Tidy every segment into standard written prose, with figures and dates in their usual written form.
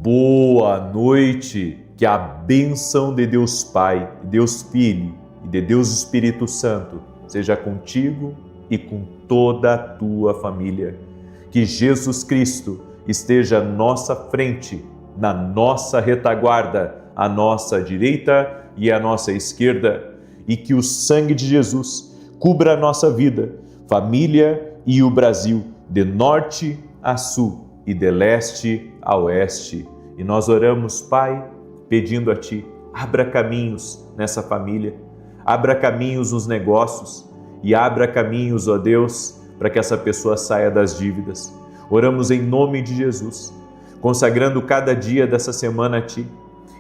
Boa noite, que a bênção de Deus Pai, de Deus Filho e de Deus Espírito Santo seja contigo e com toda a tua família. Que Jesus Cristo esteja à nossa frente, na nossa retaguarda, à nossa direita e à nossa esquerda, e que o sangue de Jesus cubra a nossa vida, família e o Brasil, de norte a sul e de leste a oeste. E nós oramos, Pai, pedindo a Ti, abra caminhos nessa família, abra caminhos nos negócios e abra caminhos, ó Deus, para que essa pessoa saia das dívidas. Oramos em nome de Jesus, consagrando cada dia dessa semana a Ti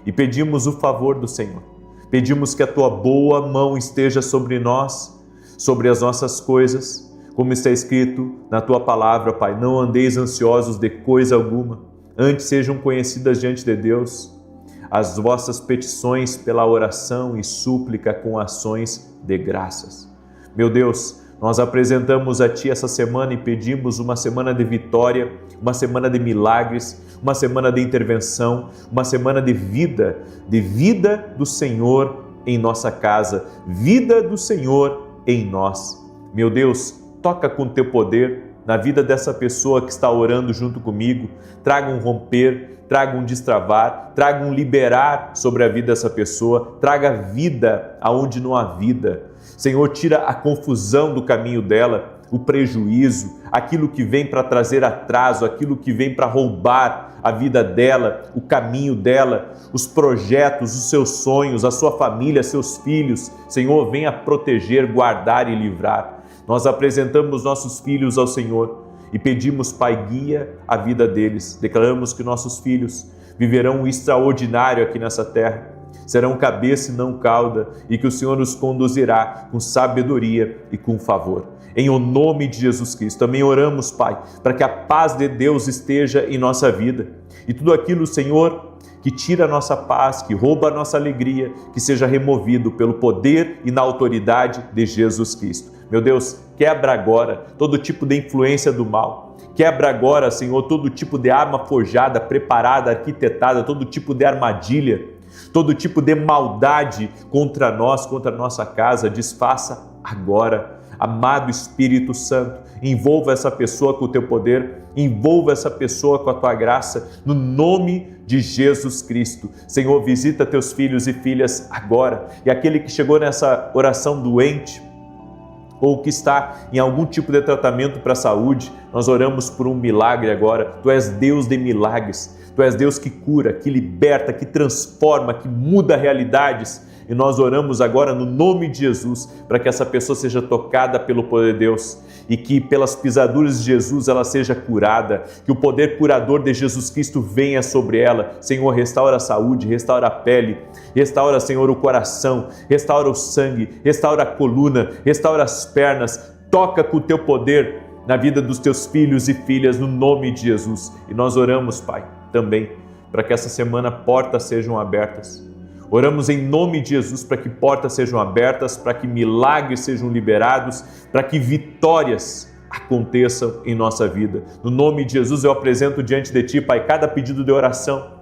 e pedimos o favor do Senhor. Pedimos que a Tua boa mão esteja sobre nós, sobre as nossas coisas, como está escrito na Tua palavra, Pai, não andeis ansiosos de coisa alguma, antes sejam conhecidas diante de Deus as vossas petições pela oração e súplica com ações de graças. Meu Deus, nós apresentamos a Ti essa semana e pedimos uma semana de vitória, uma semana de milagres, uma semana de intervenção, uma semana de vida do Senhor em nossa casa, vida do Senhor em nós. Meu Deus, toca com Teu poder na vida dessa pessoa que está orando junto comigo, traga um romper, traga um destravar, traga um liberar sobre a vida dessa pessoa, traga vida aonde não há vida. Senhor, tira a confusão do caminho dela, o prejuízo, aquilo que vem para trazer atraso, aquilo que vem para roubar a vida dela, o caminho dela, os projetos, os seus sonhos, a sua família, seus filhos. Senhor, venha proteger, guardar e livrar. Nós apresentamos nossos filhos ao Senhor e pedimos, Pai, guia a vida deles. Declaramos que nossos filhos viverão o extraordinário aqui nessa terra, serão cabeça e não cauda, e que o Senhor nos conduzirá com sabedoria e com favor. Em o nome de Jesus Cristo, também oramos, Pai, para que a paz de Deus esteja em nossa vida. E tudo aquilo, Senhor, que tira a nossa paz, que rouba a nossa alegria, que seja removido pelo poder e na autoridade de Jesus Cristo. Meu Deus, quebra agora todo tipo de influência do mal. Quebra agora, Senhor, todo tipo de arma forjada, preparada, arquitetada, todo tipo de armadilha, todo tipo de maldade contra nós, contra a nossa casa. Desfaça agora. Amado Espírito Santo, envolva essa pessoa com o Teu poder, envolva essa pessoa com a Tua graça, no nome de Jesus Cristo. Senhor, visita Teus filhos e filhas agora. E aquele que chegou nessa oração doente, ou que está em algum tipo de tratamento para a saúde, nós oramos por um milagre agora. Tu és Deus de milagres, Tu és Deus que cura, que liberta, que transforma, que muda realidades. E nós oramos agora no nome de Jesus, para que essa pessoa seja tocada pelo poder de Deus e que pelas pisaduras de Jesus ela seja curada, que o poder curador de Jesus Cristo venha sobre ela. Senhor, restaura a saúde, restaura a pele, restaura, Senhor, o coração, restaura o sangue, restaura a coluna, restaura as pernas, toca com o Teu poder na vida dos Teus filhos e filhas, no nome de Jesus. E nós oramos, Pai, também para que essa semana portas sejam abertas. Oramos em nome de Jesus para que portas sejam abertas, para que milagres sejam liberados, para que vitórias aconteçam em nossa vida. No nome de Jesus eu apresento diante de Ti, Pai, cada pedido de oração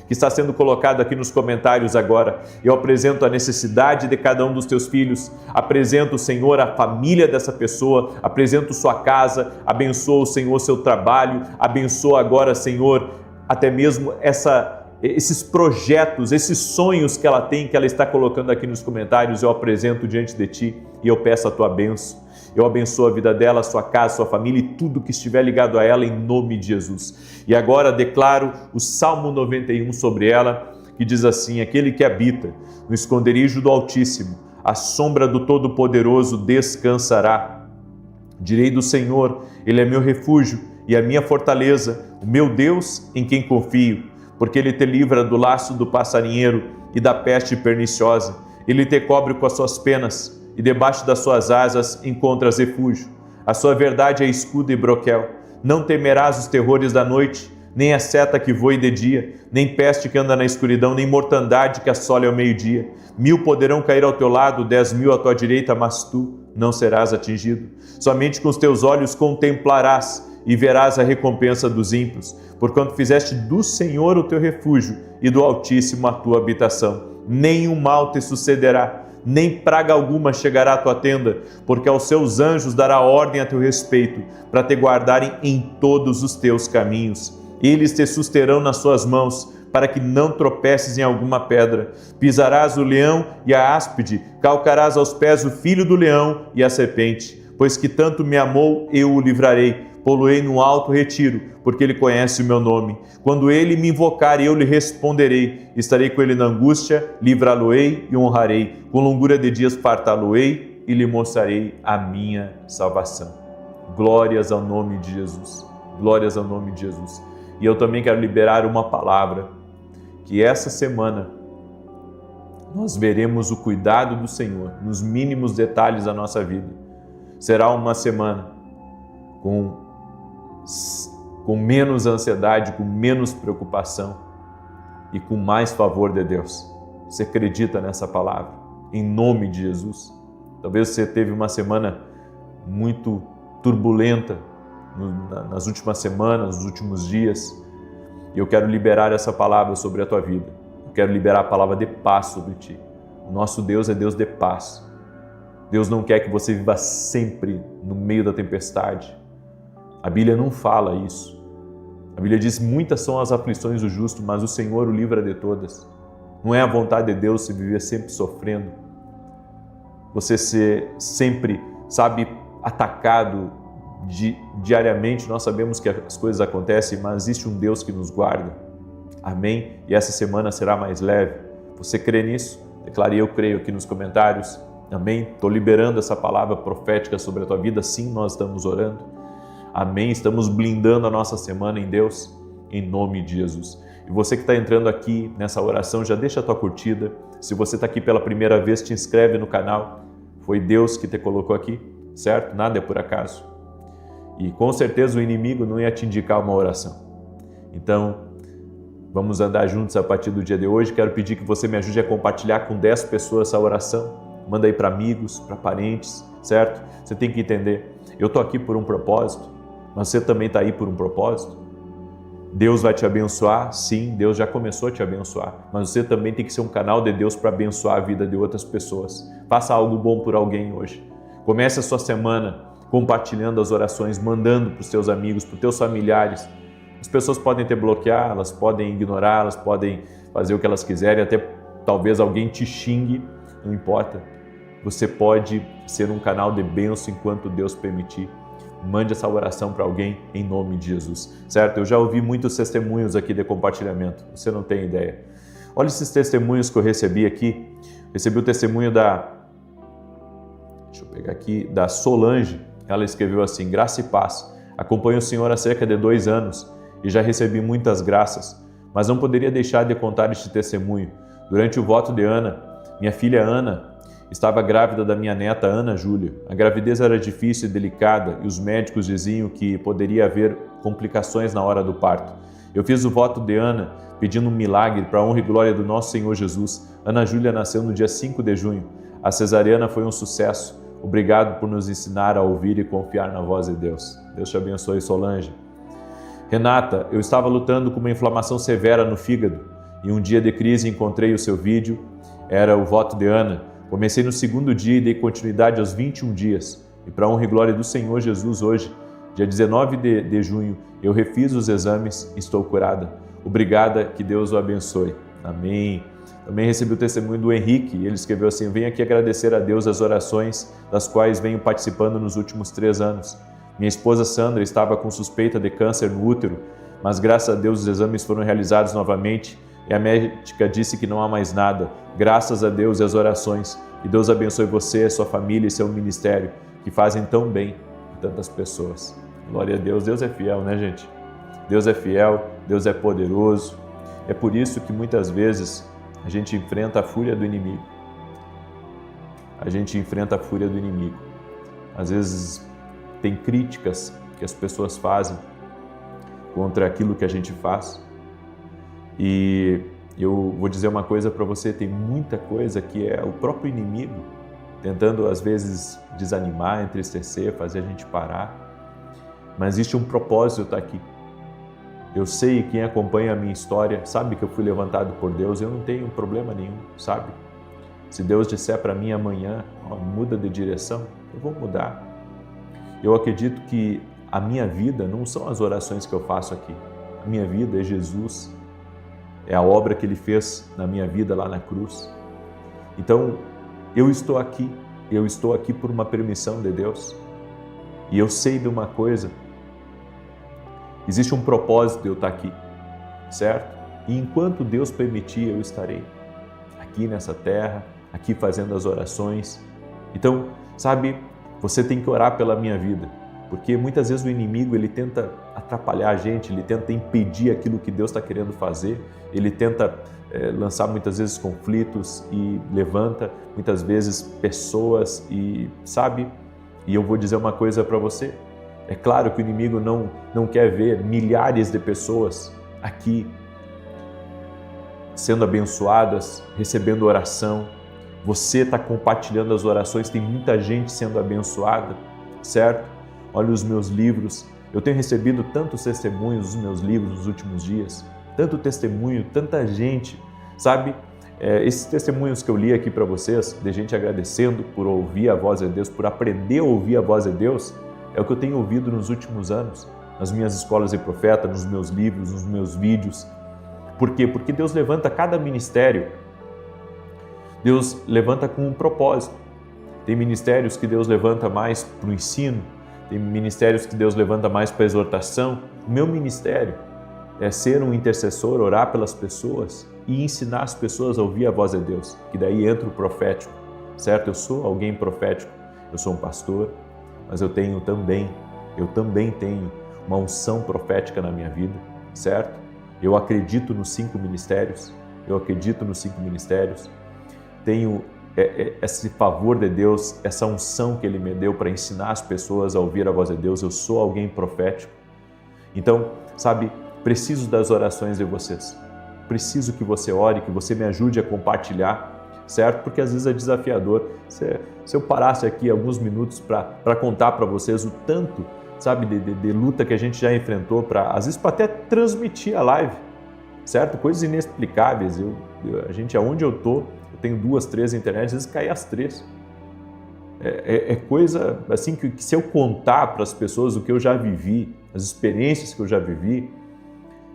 que está sendo colocado aqui nos comentários agora. Eu apresento a necessidade de cada um dos Teus filhos, apresento, Senhor, a família dessa pessoa, apresento sua casa, abençoa, Senhor, seu trabalho, abençoa agora, Senhor, até mesmo esses projetos, esses sonhos que ela tem, que ela está colocando aqui nos comentários. Eu apresento diante de Ti e eu peço a Tua bênção. Eu abençoo a vida dela, a sua casa, a sua família e tudo que estiver ligado a ela em nome de Jesus. E agora declaro o Salmo 91 sobre ela, que diz assim: aquele que habita no esconderijo do Altíssimo, à sombra do Todo-Poderoso descansará. Direi do Senhor, Ele é meu refúgio e a minha fortaleza, o meu Deus em quem confio. Porque Ele te livra do laço do passarinheiro e da peste perniciosa. Ele te cobre com as suas penas e debaixo das suas asas encontras refúgio. A sua verdade é escudo e broquel. Não temerás os terrores da noite, nem a seta que voe de dia, nem peste que anda na escuridão, nem mortandade que assole ao meio-dia. 1000 poderão cair ao teu lado, 10.000 à tua direita, mas tu não serás atingido. Somente com os teus olhos contemplarás e verás a recompensa dos ímpios, porquanto fizeste do Senhor o teu refúgio e do Altíssimo a tua habitação. Nenhum mal te sucederá, nem praga alguma chegará à tua tenda, porque aos seus anjos dará ordem a teu respeito, para te guardarem em todos os teus caminhos. Eles te susterão nas suas mãos, para que não tropeces em alguma pedra. Pisarás o leão e a áspide, calcarás aos pés o filho do leão e a serpente. Pois que tanto me amou, eu o livrarei. Pô-lo-ei no alto retiro, porque ele conhece o meu nome. Quando ele me invocar, eu lhe responderei. Estarei com ele na angústia, livrá-lo-ei e honrarei. Com longura de dias fartá-lo-ei e lhe mostrarei a minha salvação. Glórias ao nome de Jesus. Glórias ao nome de Jesus. E eu também quero liberar uma palavra, que essa semana nós veremos o cuidado do Senhor nos mínimos detalhes da nossa vida. Será uma semana com menos ansiedade, com menos preocupação e com mais favor de Deus. Você acredita nessa palavra? Em nome de Jesus. Talvez você teve uma semana muito turbulenta nas últimas semanas, nos últimos dias, e eu quero liberar essa palavra sobre a tua vida. Eu quero liberar a palavra de paz sobre ti. O nosso Deus é Deus de paz. Deus não quer que você viva sempre no meio da tempestade. A Bíblia não fala isso. A Bíblia diz: muitas são as aflições do justo, mas o Senhor o livra de todas. Não é a vontade de Deus se viver sempre sofrendo, você ser sempre, atacado diariamente. Nós sabemos que as coisas acontecem, mas existe um Deus que nos guarda. Amém? E essa semana será mais leve. Você crê nisso? Declare: eu creio, aqui nos comentários. Amém? Estou liberando essa palavra profética sobre a tua vida. Sim, nós estamos orando. Amém? Estamos blindando a nossa semana em Deus, em nome de Jesus. E você que está entrando aqui nessa oração, já deixa a tua curtida. Se você está aqui pela primeira vez, te inscreve no canal. Foi Deus que te colocou aqui, certo? Nada é por acaso. E com certeza o inimigo não ia te indicar uma oração. Então, vamos andar juntos a partir do dia de hoje. Quero pedir que você me ajude a compartilhar com 10 pessoas essa oração. Manda aí para amigos, para parentes, certo? Você tem que entender, eu estou aqui por um propósito, mas você também está aí por um propósito. Deus vai te abençoar, sim, Deus já começou a te abençoar, mas você também tem que ser um canal de Deus para abençoar a vida de outras pessoas. Faça algo bom por alguém hoje. Comece a sua semana compartilhando as orações, mandando para os seus amigos, para os teus familiares. As pessoas podem te bloquear, elas podem ignorar, elas podem fazer o que elas quiserem, até talvez alguém te xingue, não importa. Você pode ser um canal de bênção enquanto Deus permitir. Mande essa oração para alguém em nome de Jesus, certo? Eu já ouvi muitos testemunhos aqui de compartilhamento, você não tem ideia. Olha esses testemunhos que eu recebi aqui. Recebi o testemunho da Solange. Ela escreveu assim: graça e paz. Acompanho o Senhor há cerca de 2 anos e já recebi muitas graças, mas não poderia deixar de contar este testemunho. Durante o voto de Ana, minha filha Ana estava grávida da minha neta Ana Júlia. A gravidez era difícil e delicada e os médicos diziam que poderia haver complicações na hora do parto. Eu fiz o voto de Ana pedindo um milagre para a honra e glória do nosso Senhor Jesus. Ana Júlia nasceu no dia 5 de junho. A cesariana foi um sucesso. Obrigado por nos ensinar a ouvir e confiar na voz de Deus. Deus te abençoe, Solange. Renata, eu estava lutando com uma inflamação severa no fígado e um dia de crise encontrei o seu vídeo. Era o voto de Ana. Comecei no 2º dia e dei continuidade aos 21 dias. E para a honra e glória do Senhor Jesus, hoje, dia 19 de junho, eu refiz os exames e estou curada. Obrigada, que Deus o abençoe. Amém. Também recebi o testemunho do Henrique. Ele escreveu assim: venho aqui agradecer a Deus as orações das quais venho participando nos últimos 3 anos. Minha esposa Sandra estava com suspeita de câncer no útero, mas graças a Deus os exames foram realizados novamente e a médica disse que não há mais nada. Graças a Deus e as orações. Que Deus abençoe você, a sua família e seu ministério, que fazem tão bem a tantas pessoas. Glória a Deus. Deus é fiel, né, gente? Deus é fiel, Deus é poderoso. É por isso que muitas vezes a gente enfrenta a fúria do inimigo. A gente enfrenta a fúria do inimigo. Às vezes tem críticas que as pessoas fazem contra aquilo que a gente faz. E eu vou dizer uma coisa para você, tem muita coisa que é o próprio inimigo tentando às vezes desanimar, entristecer, fazer a gente parar. Mas existe um propósito estar aqui. Eu sei, quem acompanha a minha história sabe que eu fui levantado por Deus, eu não tenho problema nenhum, sabe? Se Deus disser para mim amanhã, muda de direção, eu vou mudar. Eu acredito que a minha vida não são as orações que eu faço aqui. A minha vida é Jesus, é a obra que Ele fez na minha vida lá na cruz. Então, eu estou aqui por uma permissão de Deus. E eu sei de uma coisa, existe um propósito de eu estar aqui, certo? E enquanto Deus permitir, eu estarei aqui nessa terra, aqui fazendo as orações. Então, sabe, você tem que orar pela minha vida, porque muitas vezes o inimigo, ele tenta atrapalhar a gente, ele tenta impedir aquilo que Deus está querendo fazer, ele tenta lançar muitas vezes conflitos e levanta muitas vezes pessoas e, sabe, e eu vou dizer uma coisa para você, é claro que o inimigo não quer ver milhares de pessoas aqui sendo abençoadas, recebendo oração. Você está compartilhando as orações, tem muita gente sendo abençoada, certo? Olha os meus livros, eu tenho recebido tantos testemunhos dos meus livros nos últimos dias, tanto testemunho, tanta gente, sabe? Esses testemunhos que eu li aqui para vocês, de gente agradecendo por ouvir a voz de Deus, por aprender a ouvir a voz de Deus, é o que eu tenho ouvido nos últimos anos, nas minhas escolas de profeta, nos meus livros, nos meus vídeos. Por quê? Porque Deus levanta cada ministério, Deus levanta com um propósito. Tem ministérios que Deus levanta mais para o ensino, tem ministérios que Deus levanta mais para a exortação. O meu ministério é ser um intercessor, orar pelas pessoas e ensinar as pessoas a ouvir a voz de Deus, que daí entra o profético, certo? Eu sou alguém profético, eu sou um pastor, mas eu também tenho uma unção profética na minha vida, certo? Eu acredito nos 5 ministérios, tenho esse favor de Deus, essa unção que Ele me deu para ensinar as pessoas a ouvir a voz de Deus, eu sou alguém profético. Então, sabe, preciso das orações de vocês, preciso que você ore, que você me ajude a compartilhar, certo? Porque às vezes é desafiador. Se eu parasse aqui alguns minutos para contar para vocês o tanto, sabe, de luta que a gente já enfrentou, às vezes para até transmitir a live, certo? Coisas inexplicáveis. Aonde eu tô, eu tenho 2, 3 internet, às vezes cai as 3. É coisa assim que se eu contar para as pessoas o que eu já vivi, as experiências que eu já vivi,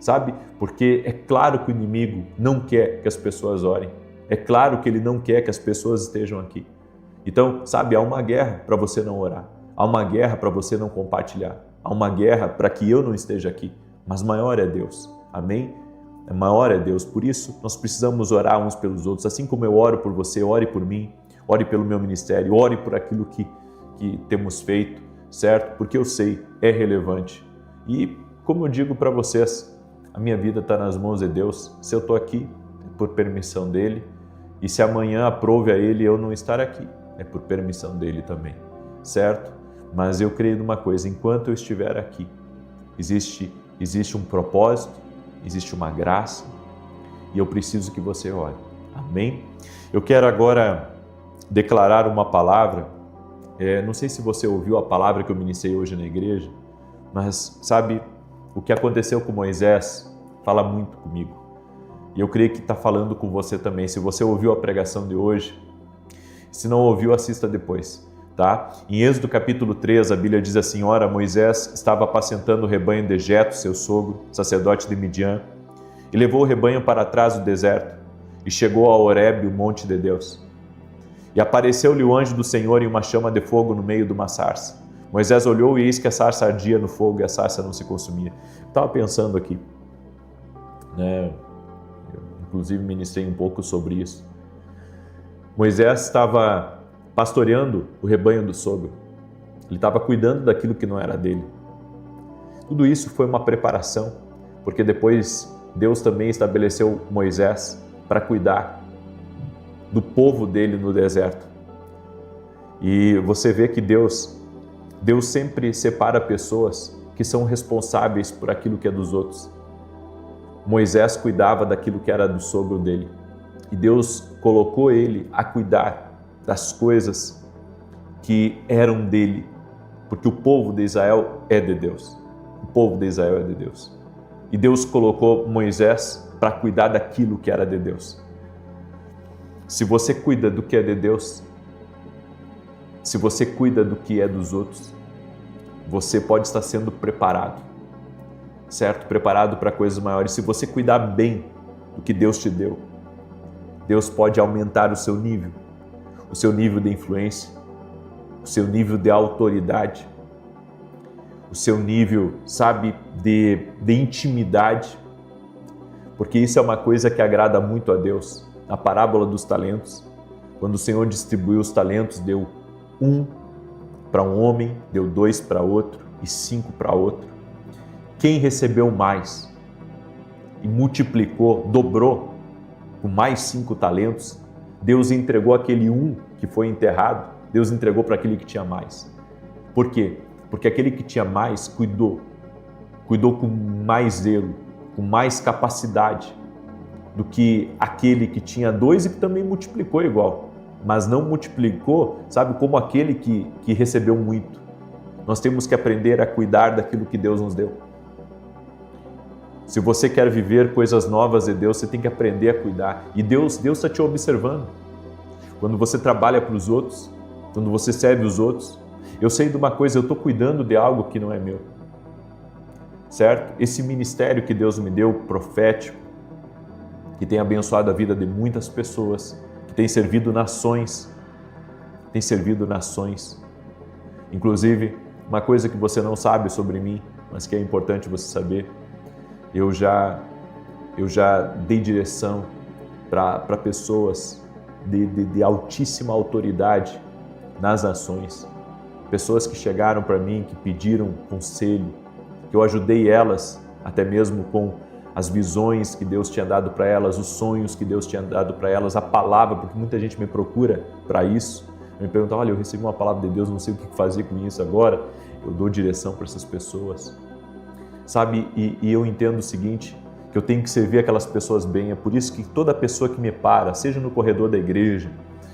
sabe? Porque é claro que o inimigo não quer que as pessoas orem. É claro que ele não quer que as pessoas estejam aqui. Então, sabe, há uma guerra para você não orar. Há uma guerra para você não compartilhar. Há uma guerra para que eu não esteja aqui. Mas maior é Deus. Amém? Maior é Deus. Por isso, nós precisamos orar uns pelos outros. Assim como eu oro por você, ore por mim. Ore pelo meu ministério. Ore por aquilo que temos feito, certo? Porque eu sei, é relevante. E, como eu digo para vocês, a minha vida está nas mãos de Deus. Se eu estou aqui, é por permissão dEle. E se amanhã aprove a Ele eu não estar aqui, é por permissão dEle também, certo? Mas eu creio numa coisa, enquanto eu estiver aqui, existe um propósito, existe uma graça e eu preciso que você ore. Amém? Eu quero agora declarar uma palavra. Não sei se você ouviu a palavra que eu ministrei hoje na igreja, mas sabe, o que aconteceu com Moisés fala muito comigo. E eu creio que está falando com você também. Se você ouviu a pregação de hoje, se não ouviu, assista depois, tá? Em Êxodo capítulo 3, a Bíblia diz assim: ora, Moisés estava apacentando o rebanho de Jetro, seu sogro, sacerdote de Midian, e levou o rebanho para trás do deserto, e chegou a Horebe, o monte de Deus. E apareceu-lhe o anjo do Senhor em uma chama de fogo no meio de uma sarça. Moisés olhou e eis que a sarça ardia no fogo e a sarça não se consumia. Eu estava pensando aqui, né? Inclusive ministrei um pouco sobre isso. Moisés estava pastoreando o rebanho do sogro. Ele estava cuidando daquilo que não era dele. Tudo isso foi uma preparação, porque depois Deus também estabeleceu Moisés para cuidar do povo dele no deserto. E você vê que Deus sempre separa pessoas que são responsáveis por aquilo que é dos outros. Moisés cuidava daquilo que era do sogro dele. E Deus colocou ele a cuidar das coisas que eram dele, porque o povo de Israel é de Deus. O povo de Israel é de Deus. E Deus colocou Moisés para cuidar daquilo que era de Deus. Se você cuida do que é de Deus, se você cuida do que é dos outros, você pode estar sendo preparado, certo? Preparado para coisas maiores. Se você cuidar bem do que Deus te deu, Deus pode aumentar o seu nível de influência, o seu nível de autoridade, o seu nível, sabe, de intimidade, porque isso é uma coisa que agrada muito a Deus. Na parábola dos talentos, quando o Senhor distribuiu os talentos, deu 1 para um homem, deu 2 para outro e 5 para outro. Quem recebeu mais e multiplicou, dobrou, com mais 5 talentos, Deus entregou aquele 1 que foi enterrado, Deus entregou para aquele que tinha mais. Por quê? Porque aquele que tinha mais cuidou com mais zelo, com mais capacidade do que aquele que tinha 2 e que também multiplicou igual, mas não multiplicou, sabe, como aquele que recebeu muito. Nós temos que aprender a cuidar daquilo que Deus nos deu. Se você quer viver coisas novas de Deus, você tem que aprender a cuidar. E Deus está te observando. Quando você trabalha para os outros, quando você serve os outros, eu sei de uma coisa, eu estou cuidando de algo que não é meu. Certo? Esse ministério que Deus me deu, profético, que tem abençoado a vida de muitas pessoas, que tem servido nações, Inclusive, uma coisa que você não sabe sobre mim, mas que é importante você saber, eu já dei direção para pessoas de altíssima autoridade nas nações, pessoas que chegaram para mim, que pediram conselho, que eu ajudei elas, até mesmo com as visões que Deus tinha dado para elas, os sonhos que Deus tinha dado para elas, a palavra, porque muita gente me procura para isso, me pergunta, olha, eu recebi uma palavra de Deus, não sei o que fazer com isso agora, eu dou direção para essas pessoas, sabe? E eu entendo o seguinte, que eu tenho que servir aquelas pessoas bem, é por isso que toda pessoa que me para, seja no corredor da igreja,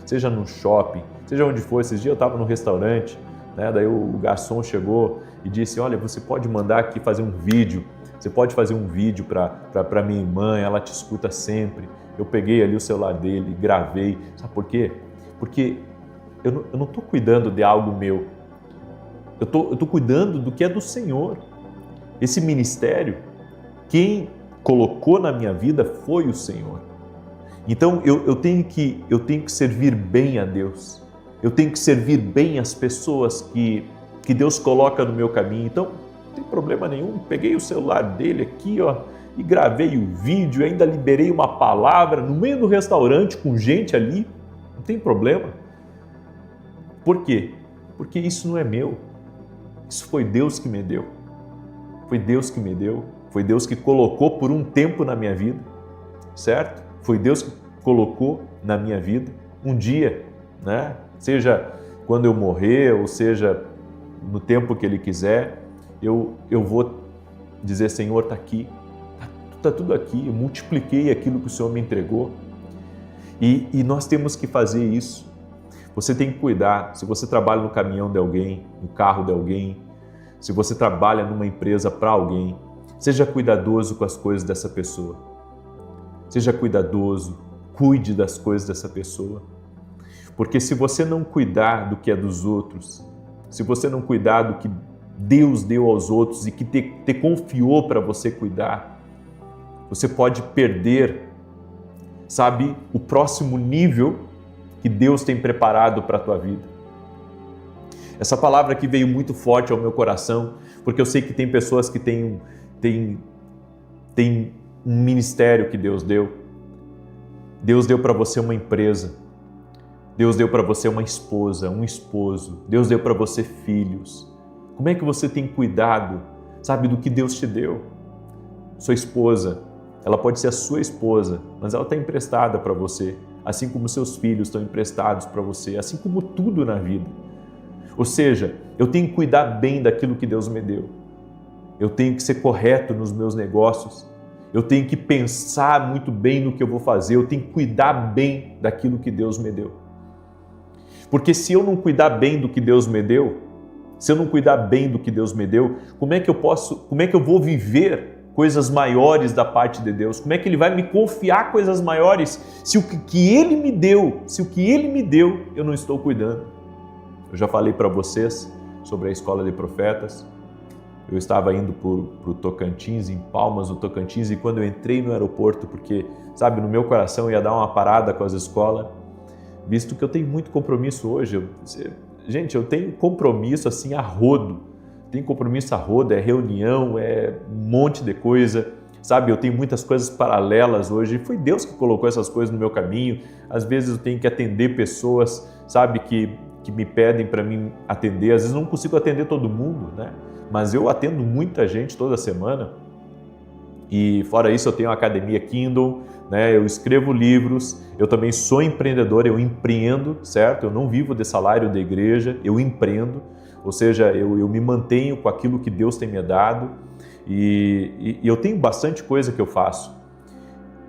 seja no shopping, seja onde for, esses dias eu estava no restaurante, né? Daí o garçom chegou e disse, olha, você pode mandar aqui fazer um vídeo, você pode fazer um vídeo para minha irmã, ela te escuta sempre. Eu peguei ali o celular dele, gravei. Sabe por quê? Porque eu não estou cuidando de algo meu. Eu tô cuidando do que é do Senhor. Esse ministério, quem colocou na minha vida foi o Senhor. Então eu tenho que servir bem a Deus. Eu tenho que servir bem as pessoas que Deus coloca no meu caminho. Então, não tem problema nenhum. Peguei o celular dele aqui, ó, e gravei o vídeo, ainda liberei uma palavra no meio do restaurante com gente ali. Não tem problema. Por quê? Porque isso não é meu. Isso foi Deus que me deu. Foi Deus que me deu. Foi Deus que colocou por um tempo na minha vida, certo? Foi Deus que colocou na minha vida um dia, né? Seja quando eu morrer, ou seja no tempo que Ele quiser, eu vou dizer, Senhor, está aqui, está tudo aqui, eu multipliquei aquilo que o Senhor me entregou. E nós temos que fazer isso. Você tem que cuidar, se você trabalha no caminhão de alguém, no carro de alguém, se você trabalha numa empresa para alguém, seja cuidadoso com as coisas dessa pessoa. Seja cuidadoso, cuide das coisas dessa pessoa. Porque se você não cuidar do que é dos outros, se você não cuidar do que Deus deu aos outros e que te confiou para você cuidar, você pode perder, sabe, o próximo nível que Deus tem preparado para a tua vida. Essa palavra aqui veio muito forte ao meu coração, porque eu sei que tem pessoas que têm um ministério que Deus deu. Deus deu para você uma empresa. Deus deu para você uma esposa, um esposo. Deus deu para você filhos. Como é que você tem cuidado, sabe, do que Deus te deu? Sua esposa, ela pode ser a sua esposa, mas ela está emprestada para você, assim como seus filhos estão emprestados para você, assim como tudo na vida. Ou seja, eu tenho que cuidar bem daquilo que Deus me deu. Eu tenho que ser correto nos meus negócios. Eu tenho que pensar muito bem no que eu vou fazer. Eu tenho que cuidar bem daquilo que Deus me deu. Porque se eu não cuidar bem do que Deus me deu, se eu não cuidar bem do que Deus me deu, como é que eu vou viver coisas maiores da parte de Deus? Como é que Ele vai me confiar coisas maiores se o que Ele me deu, eu não estou cuidando? Eu já falei para vocês sobre a Escola de Profetas. Eu estava indo para o Tocantins, em Palmas, no Tocantins, e quando eu entrei no aeroporto, porque, sabe, no meu coração eu ia dar uma parada com as escolas, visto que eu tenho muito compromisso hoje. Gente, eu tenho compromisso assim a rodo. Tenho compromisso a rodo, é reunião, é um monte de coisa, sabe? Eu tenho muitas coisas paralelas hoje. Foi Deus que colocou essas coisas no meu caminho. Às vezes eu tenho que atender pessoas, sabe, que me pedem para mim atender. Às vezes eu não consigo atender todo mundo, né? Mas eu atendo muita gente toda semana. E fora isso eu tenho a Academia Kindle, né? Eu escrevo livros, eu também sou empreendedor, eu empreendo, certo? Eu não vivo de salário da igreja, eu empreendo, ou seja, eu me mantenho com aquilo que Deus tem me dado e eu tenho bastante coisa que eu faço.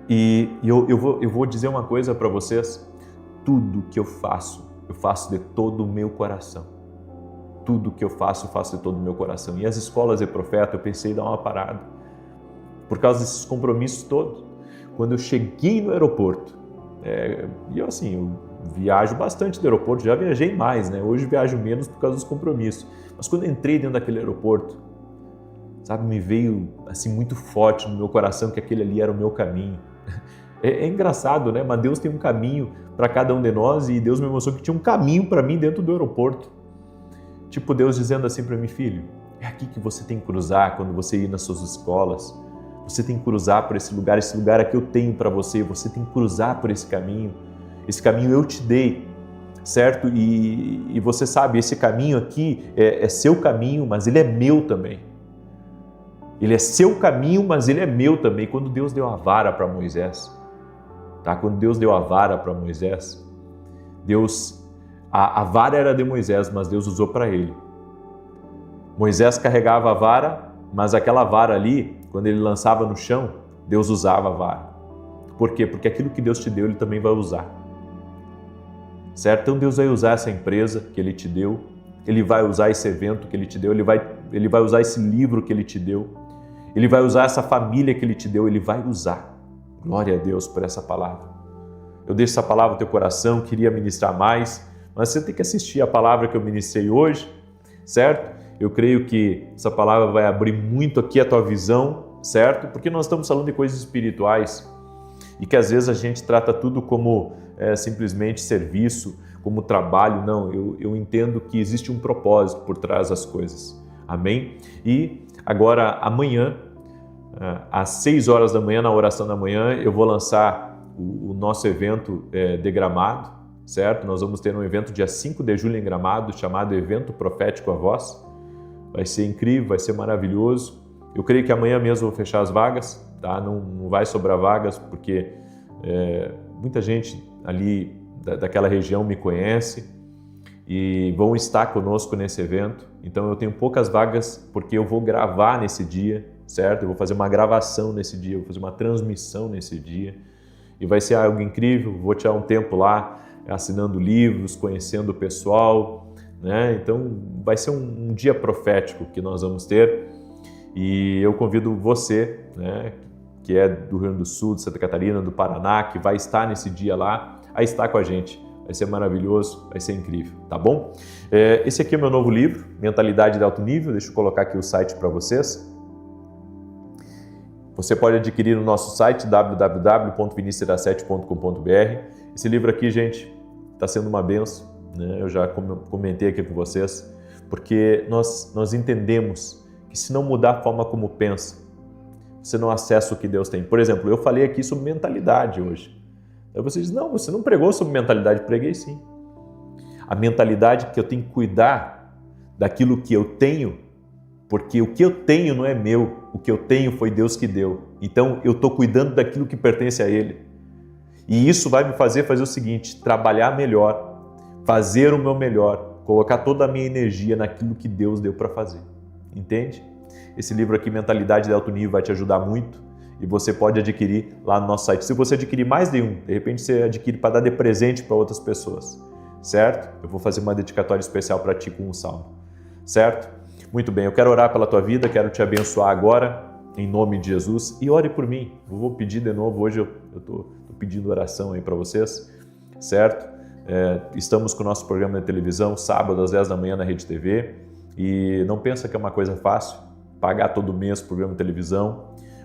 E eu vou dizer uma coisa para vocês, tudo que eu faço de todo o meu coração. Tudo que eu faço de todo o meu coração. E as escolas de profeta, eu pensei em dar uma parada, por causa desses compromissos todos. Quando eu cheguei no aeroporto, e eu viajo bastante do aeroporto, já viajei mais, né? Hoje viajo menos por causa dos compromissos. Mas quando eu entrei dentro daquele aeroporto, sabe, me veio assim muito forte no meu coração que aquele ali era o meu caminho. É engraçado, né? Mas Deus tem um caminho para cada um de nós e Deus me mostrou que tinha um caminho para mim dentro do aeroporto. Tipo Deus dizendo assim para mim, filho, é aqui que você tem que cruzar quando você ir nas suas escolas. Você tem que cruzar por esse lugar aqui eu tenho para você tem que cruzar por esse caminho eu te dei, certo? E você sabe, esse caminho aqui é seu caminho, mas ele é meu também. Ele é seu caminho, mas ele é meu também. Quando Deus deu a vara para Moisés, tá? Quando Deus deu a vara para Moisés, a vara era de Moisés, mas Deus usou para ele. Moisés carregava a vara, mas aquela vara ali, quando ele lançava no chão, Deus usava a vara. Por quê? Porque aquilo que Deus te deu, Ele também vai usar. Certo? Então Deus vai usar essa empresa que Ele te deu, Ele vai usar esse evento que Ele te deu, Ele vai usar esse livro que Ele te deu, Ele vai usar essa família que Ele te deu, Ele vai usar. Glória a Deus por essa palavra. Eu deixo essa palavra no teu coração, queria ministrar mais, mas você tem que assistir a palavra que eu ministrei hoje, certo? Eu creio que essa palavra vai abrir muito aqui a tua visão, certo? Porque nós estamos falando de coisas espirituais e que às vezes a gente trata tudo como simplesmente serviço, como trabalho. Não, eu entendo que existe um propósito por trás das coisas. Amém? E agora, amanhã, às 6 horas da manhã, na oração da manhã, eu vou lançar o nosso evento de Gramado, certo? Nós vamos ter um evento dia 5 de julho em Gramado, chamado Evento Profético a Voz. Vai ser incrível, vai ser maravilhoso. Eu creio que amanhã mesmo eu vou fechar as vagas, tá? Não vai sobrar vagas, porque muita gente ali daquela região me conhece e vão estar conosco nesse evento. Então eu tenho poucas vagas porque eu vou gravar nesse dia, certo? Eu vou fazer uma gravação nesse dia, eu vou fazer uma transmissão nesse dia e vai ser algo incrível. Vou tirar um tempo lá assinando livros, conhecendo o pessoal, né? Então vai ser um dia profético que nós vamos ter e eu convido você, né, que é do Rio Grande do Sul, de Santa Catarina, do Paraná, que vai estar nesse dia lá, a estar com a gente. Vai ser maravilhoso, vai ser incrível, tá bom? Esse aqui é o meu novo livro, Mentalidade de Alto Nível. Deixa eu colocar aqui o site para vocês. Você pode adquirir no nosso site www.vinicius7.com.br. Esse livro aqui, gente, está sendo uma benção, né? Eu já comentei aqui com vocês, porque nós entendemos que se não mudar a forma como pensa, você não acessa o que Deus tem. Por exemplo, eu falei aqui sobre mentalidade hoje. Aí você diz, não, você não pregou sobre mentalidade. Preguei sim. A mentalidade que eu tenho que cuidar daquilo que eu tenho, porque o que eu tenho não é meu, o que eu tenho foi Deus que deu. Então eu estou cuidando daquilo que pertence a Ele. E isso vai me fazer o seguinte, trabalhar melhor, fazer o meu melhor, colocar toda a minha energia naquilo que Deus deu para fazer. Entende? Esse livro aqui, Mentalidade de Alto Nível, vai te ajudar muito e você pode adquirir lá no nosso site. Se você adquirir mais de um, de repente você adquire para dar de presente para outras pessoas, certo? Eu vou fazer uma dedicatória especial para ti com um salmo, certo? Muito bem, eu quero orar pela tua vida, quero te abençoar agora, em nome de Jesus, e ore por mim. Eu vou pedir de novo, hoje eu estou pedindo oração aí para vocês, certo? Estamos com o nosso programa de televisão, sábado às 10 da manhã na Rede TV, e não pensa que é uma coisa fácil, pagar todo mês programa de televisão,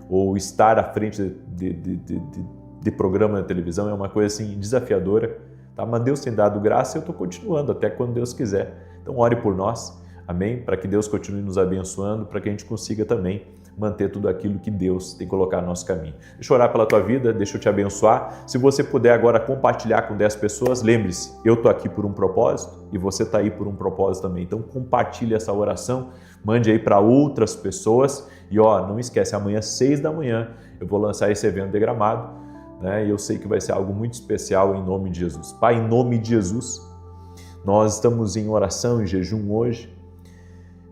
ou estar à frente de programa de televisão é uma coisa assim desafiadora, tá? Mas Deus tem dado graça e eu estou continuando até quando Deus quiser. Então ore por nós, amém? Para que Deus continue nos abençoando, para que a gente consiga também manter tudo aquilo que Deus tem colocado no nosso caminho. Deixa eu orar pela tua vida, deixa eu te abençoar. Se você puder agora compartilhar com 10 pessoas, lembre-se, eu estou aqui por um propósito e você está aí por um propósito também. Então compartilhe essa oração, mande aí para outras pessoas e não esquece, amanhã 6 da manhã eu vou lançar esse evento de Gramado, né? E eu sei que vai ser algo muito especial em nome de Jesus. Pai, em nome de Jesus, nós estamos em oração, em jejum hoje,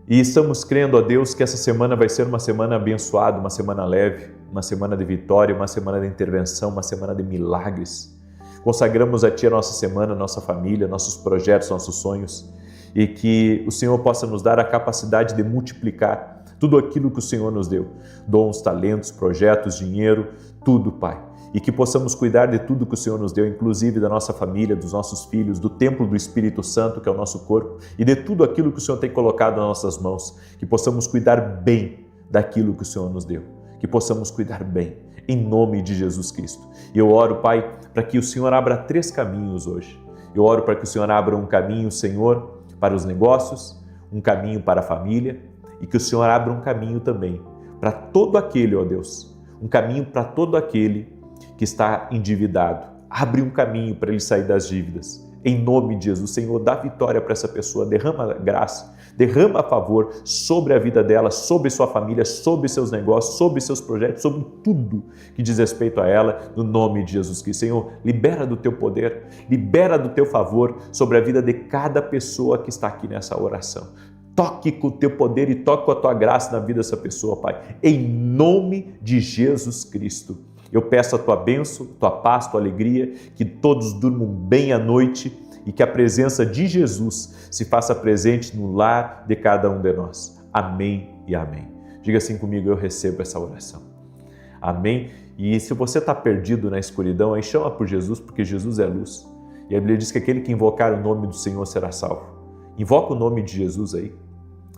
e estamos crendo, ó Deus, que essa semana vai ser uma semana abençoada, uma semana leve, uma semana de vitória, uma semana de intervenção, uma semana de milagres. Consagramos a Ti a nossa semana, a nossa família, nossos projetos, nossos sonhos, e que o Senhor possa nos dar a capacidade de multiplicar tudo aquilo que o Senhor nos deu, dons, talentos, projetos, dinheiro, tudo, Pai. E que possamos cuidar de tudo que o Senhor nos deu, inclusive da nossa família, dos nossos filhos, do templo do Espírito Santo, que é o nosso corpo, e de tudo aquilo que o Senhor tem colocado nas nossas mãos, que possamos cuidar bem daquilo que o Senhor nos deu, que possamos cuidar bem, em nome de Jesus Cristo. E eu oro, Pai, para que o Senhor abra 3 caminhos hoje. Eu oro para que o Senhor abra um caminho, Senhor, para os negócios, um caminho para a família, e que o Senhor abra um caminho também para todo aquele, ó Deus, um caminho para todo aquele que está endividado. Abre um caminho para ele sair das dívidas. Em nome de Jesus, Senhor, dá vitória para essa pessoa, derrama graça, derrama favor sobre a vida dela, sobre sua família, sobre seus negócios, sobre seus projetos, sobre tudo que diz respeito a ela, no nome de Jesus Cristo. Senhor, libera do teu poder, libera do teu favor sobre a vida de cada pessoa que está aqui nessa oração. Toque com o teu poder e toque com a tua graça na vida dessa pessoa, Pai, em nome de Jesus Cristo. Eu peço a tua bênção, tua paz, tua alegria, que todos durmam bem à noite e que a presença de Jesus se faça presente no lar de cada um de nós. Amém e amém. Diga assim comigo, eu recebo essa oração. Amém? E se você está perdido na escuridão, aí chama por Jesus, porque Jesus é luz. E a Bíblia diz que aquele que invocar o nome do Senhor será salvo. Invoca o nome de Jesus aí.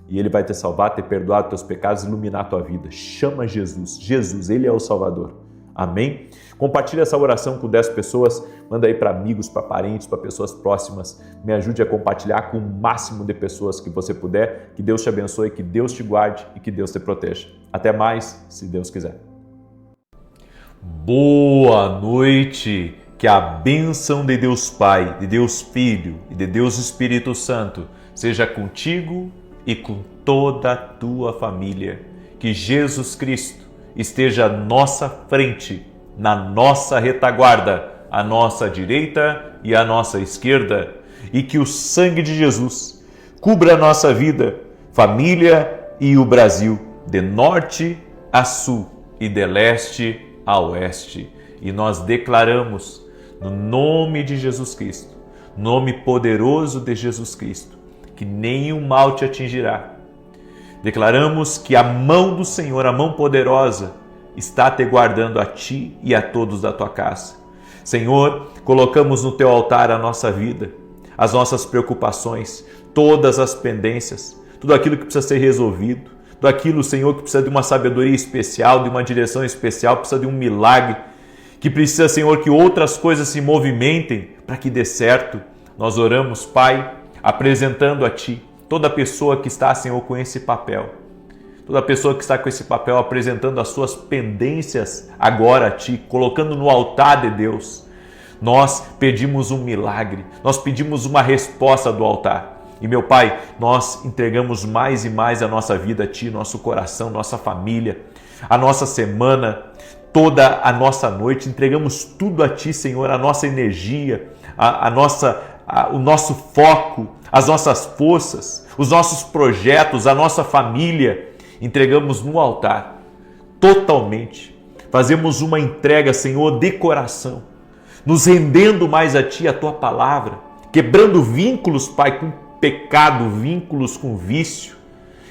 E Ele vai te salvar, te perdoar os teus pecados, iluminar a tua vida. Chama Jesus. Jesus, Ele é o Salvador. Amém? Compartilhe essa oração com 10 pessoas, manda aí para amigos, para parentes, para pessoas próximas. Me ajude a compartilhar com o máximo de pessoas que você puder. Que Deus te abençoe, que Deus te guarde e que Deus te proteja. Até mais, se Deus quiser. Boa noite! Que a bênção de Deus Pai, de Deus Filho e de Deus Espírito Santo seja contigo e com toda a tua família. Que Jesus Cristo esteja à nossa frente, na nossa retaguarda, à nossa direita e à nossa esquerda, e que o sangue de Jesus cubra a nossa vida, família e o Brasil, de norte a sul e de leste a oeste. E nós declaramos, no nome de Jesus Cristo, nome poderoso de Jesus Cristo, que nenhum mal te atingirá. Declaramos que a mão do Senhor, a mão poderosa, está te guardando a ti e a todos da tua casa. Senhor, colocamos no teu altar a nossa vida, as nossas preocupações, todas as pendências, tudo aquilo que precisa ser resolvido, tudo aquilo, Senhor, que precisa de uma sabedoria especial, de uma direção especial, precisa de um milagre, que precisa, Senhor, que outras coisas se movimentem para que dê certo. Nós oramos, Pai, apresentando a ti toda pessoa que está, Senhor, com esse papel. Toda pessoa que está com esse papel apresentando as suas pendências agora a Ti, colocando no altar de Deus. Nós pedimos um milagre, nós pedimos uma resposta do altar. E, meu Pai, nós entregamos mais e mais a nossa vida a Ti, nosso coração, nossa família, a nossa semana, toda a nossa noite. Entregamos tudo a Ti, Senhor, a nossa energia, o nosso foco, as nossas forças, os nossos projetos, a nossa família, entregamos no altar, totalmente. Fazemos uma entrega, Senhor, de coração, nos rendendo mais a Ti, a Tua palavra, quebrando vínculos, Pai, com pecado, vínculos com vício,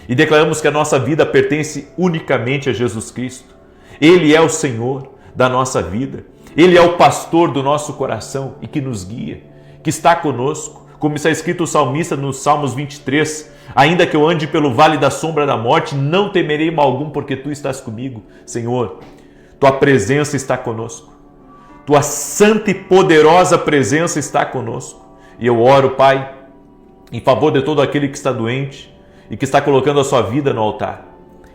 e declaramos que a nossa vida pertence unicamente a Jesus Cristo. Ele é o Senhor da nossa vida, Ele é o pastor do nosso coração e que nos guia, que está conosco. Como está escrito o salmista nos Salmos 23, ainda que eu ande pelo vale da sombra da morte, não temerei mal algum, porque Tu estás comigo. Senhor, Tua presença está conosco, Tua santa e poderosa presença está conosco. E eu oro, Pai, em favor de todo aquele que está doente e que está colocando a sua vida no altar,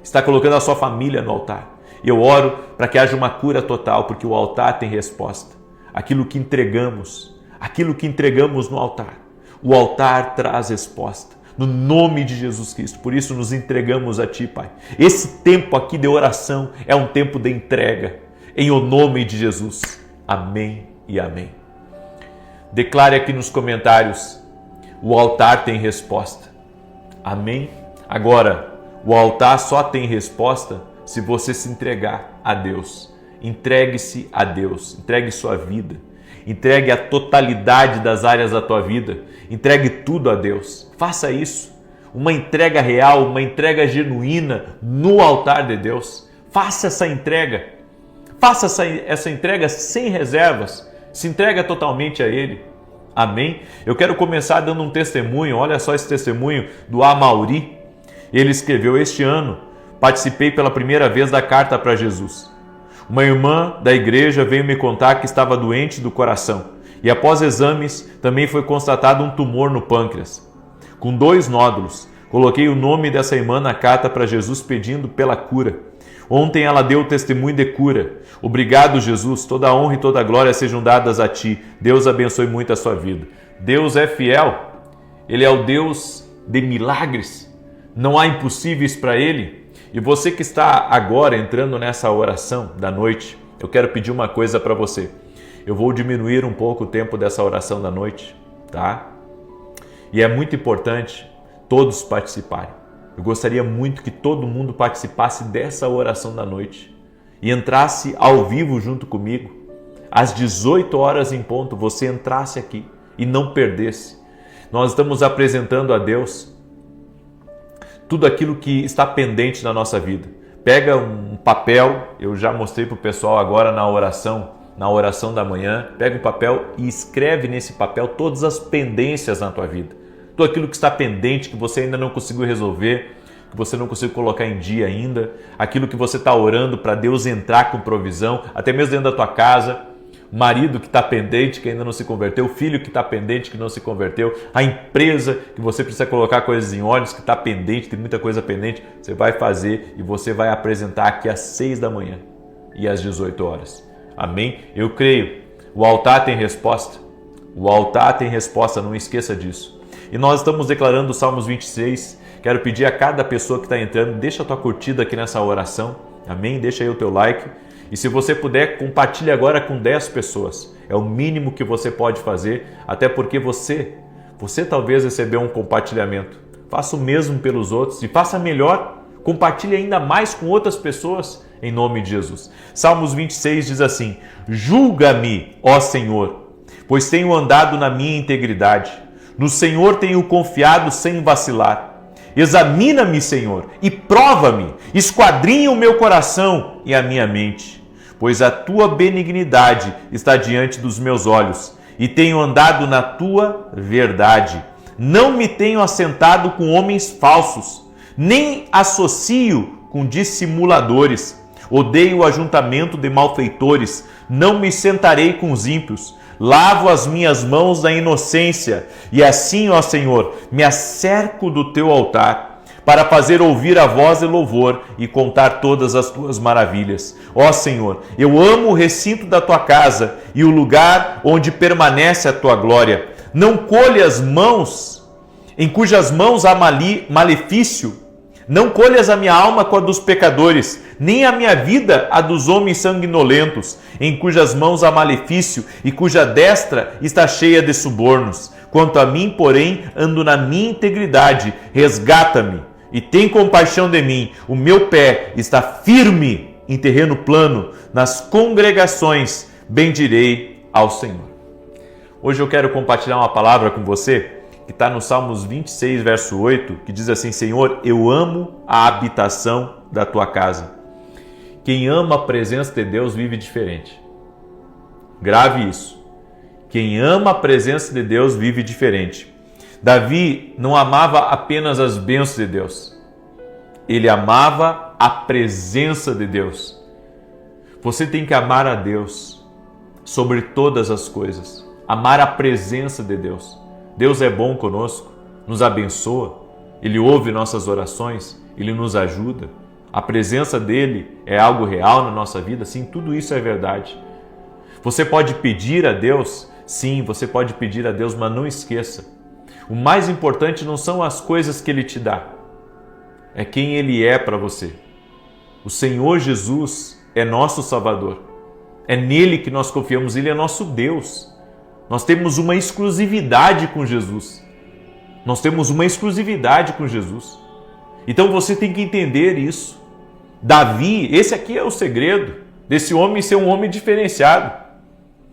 está colocando a sua família no altar. E eu oro para que haja uma cura total, porque o altar tem resposta. Aquilo que entregamos no altar, o altar traz resposta, no nome de Jesus Cristo. Por isso nos entregamos a Ti, Pai. Esse tempo aqui de oração é um tempo de entrega, em o nome de Jesus. Amém e amém. Declare aqui nos comentários, o altar tem resposta. Amém? Agora, o altar só tem resposta se você se entregar a Deus. Entregue-se a Deus, entregue sua vida, entregue a totalidade das áreas da tua vida, entregue tudo a Deus. Faça isso, uma entrega real, uma entrega genuína no altar de Deus. Faça essa entrega, faça essa entrega sem reservas, se entrega totalmente a Ele. Amém? Eu quero começar dando um testemunho. Olha só esse testemunho do Amauri. Ele escreveu: este ano participei pela primeira vez da Carta para Jesus. Uma irmã da igreja veio me contar que estava doente do coração e após exames também foi constatado um tumor no pâncreas, com 2 nódulos. Coloquei o nome dessa irmã na Carta para Jesus pedindo pela cura. Ontem ela deu o testemunho de cura. Obrigado, Jesus. Toda a honra e toda a glória sejam dadas a Ti. Deus abençoe muito a sua vida. Deus é fiel. Ele é o Deus de milagres. Não há impossíveis para Ele. E você que está agora entrando nessa oração da noite, eu quero pedir uma coisa para você. Eu vou diminuir um pouco o tempo dessa oração da noite, tá? E é muito importante todos participarem. Eu gostaria muito que todo mundo participasse dessa oração da noite e entrasse ao vivo junto comigo. Às 18 horas em ponto, você entrasse aqui e não perdesse. Nós estamos apresentando a Deus tudo aquilo que está pendente na nossa vida. Pega um papel, eu já mostrei para o pessoal agora na oração da manhã. Pega um papel e escreve nesse papel todas as pendências na tua vida. Tudo aquilo que está pendente, que você ainda não conseguiu resolver, que você não conseguiu colocar em dia ainda, aquilo que você está orando para Deus entrar com provisão, até mesmo dentro da tua casa, marido que está pendente, que ainda não se converteu, filho que está pendente, que não se converteu, a empresa que você precisa colocar coisas em ordens, que está pendente, tem muita coisa pendente, você vai fazer e você vai apresentar aqui às 6 da manhã e às 18 horas. Amém? Eu creio, o altar tem resposta, o altar tem resposta, não esqueça disso. E nós estamos declarando o Salmos 26, quero pedir a cada pessoa que está entrando, deixa a tua curtida aqui nessa oração, amém? Deixa aí o teu like. E se você puder, compartilhe agora com 10 pessoas. É o mínimo que você pode fazer, até porque você talvez recebeu um compartilhamento. Faça o mesmo pelos outros e faça melhor. Compartilhe ainda mais com outras pessoas, em nome de Jesus. Salmos 26 diz assim: julga-me, ó Senhor, pois tenho andado na minha integridade. No Senhor tenho confiado sem vacilar. Examina-me, Senhor, e prova-me. Esquadrinha o meu coração e a minha mente. Pois a tua benignidade está diante dos meus olhos, e tenho andado na tua verdade. Não me tenho assentado com homens falsos, nem associo com dissimuladores. Odeio o ajuntamento de malfeitores, não me sentarei com os ímpios. Lavo as minhas mãos na inocência, e assim, ó Senhor, me acerco do teu altar, para fazer ouvir a voz de louvor e contar todas as tuas maravilhas. Ó Senhor, eu amo o recinto da tua casa e o lugar onde permanece a tua glória. Não colhas mãos em cujas mãos há malefício. Não colhas a minha alma com a dos pecadores, nem a minha vida a dos homens sanguinolentos, em cujas mãos há malefício e cuja destra está cheia de subornos. Quanto a mim, porém, ando na minha integridade, resgata-me e tem compaixão de mim. O meu pé está firme em terreno plano, nas congregações bendirei ao Senhor. Hoje eu quero compartilhar uma palavra com você que está no Salmos 26, verso 8, que diz assim: Senhor, eu amo a habitação da tua casa. Quem ama a presença de Deus vive diferente. Grave isso. Quem ama a presença de Deus vive diferente. Davi não amava apenas as bênçãos de Deus. Ele amava a presença de Deus. Você tem que amar a Deus sobre todas as coisas. Amar a presença de Deus. Deus é bom conosco, nos abençoa, Ele ouve nossas orações, Ele nos ajuda. A presença dEle é algo real na nossa vida, sim, tudo isso é verdade. Você pode pedir a Deus, sim, você pode pedir a Deus, mas não esqueça. O mais importante não são as coisas que Ele te dá, é quem Ele é para você. O Senhor Jesus é nosso Salvador, é nele que nós confiamos, Ele é nosso Deus. Nós temos uma exclusividade com Jesus. Nós temos uma exclusividade com Jesus. Então você tem que entender isso. Davi, esse aqui é o segredo desse homem ser um homem diferenciado.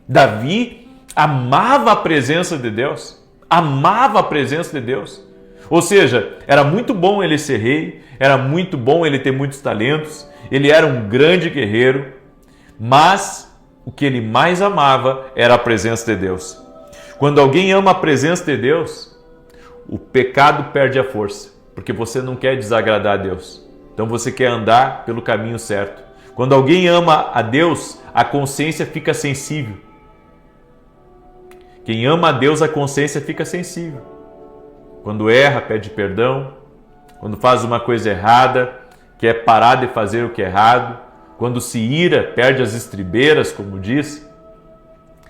Davi amava a presença de Deus. Amava a presença de Deus. Ou seja, era muito bom ele ser rei, era muito bom ele ter muitos talentos, ele era um grande guerreiro, mas o que ele mais amava era a presença de Deus. Quando alguém ama a presença de Deus, o pecado perde a força, porque você não quer desagradar a Deus. Então você quer andar pelo caminho certo. Quando alguém ama a Deus, a consciência fica sensível. Quem ama a Deus, a consciência fica sensível. Quando erra, pede perdão. Quando faz uma coisa errada, quer parar de fazer o que é errado. Quando se ira, perde as estribeiras, como diz.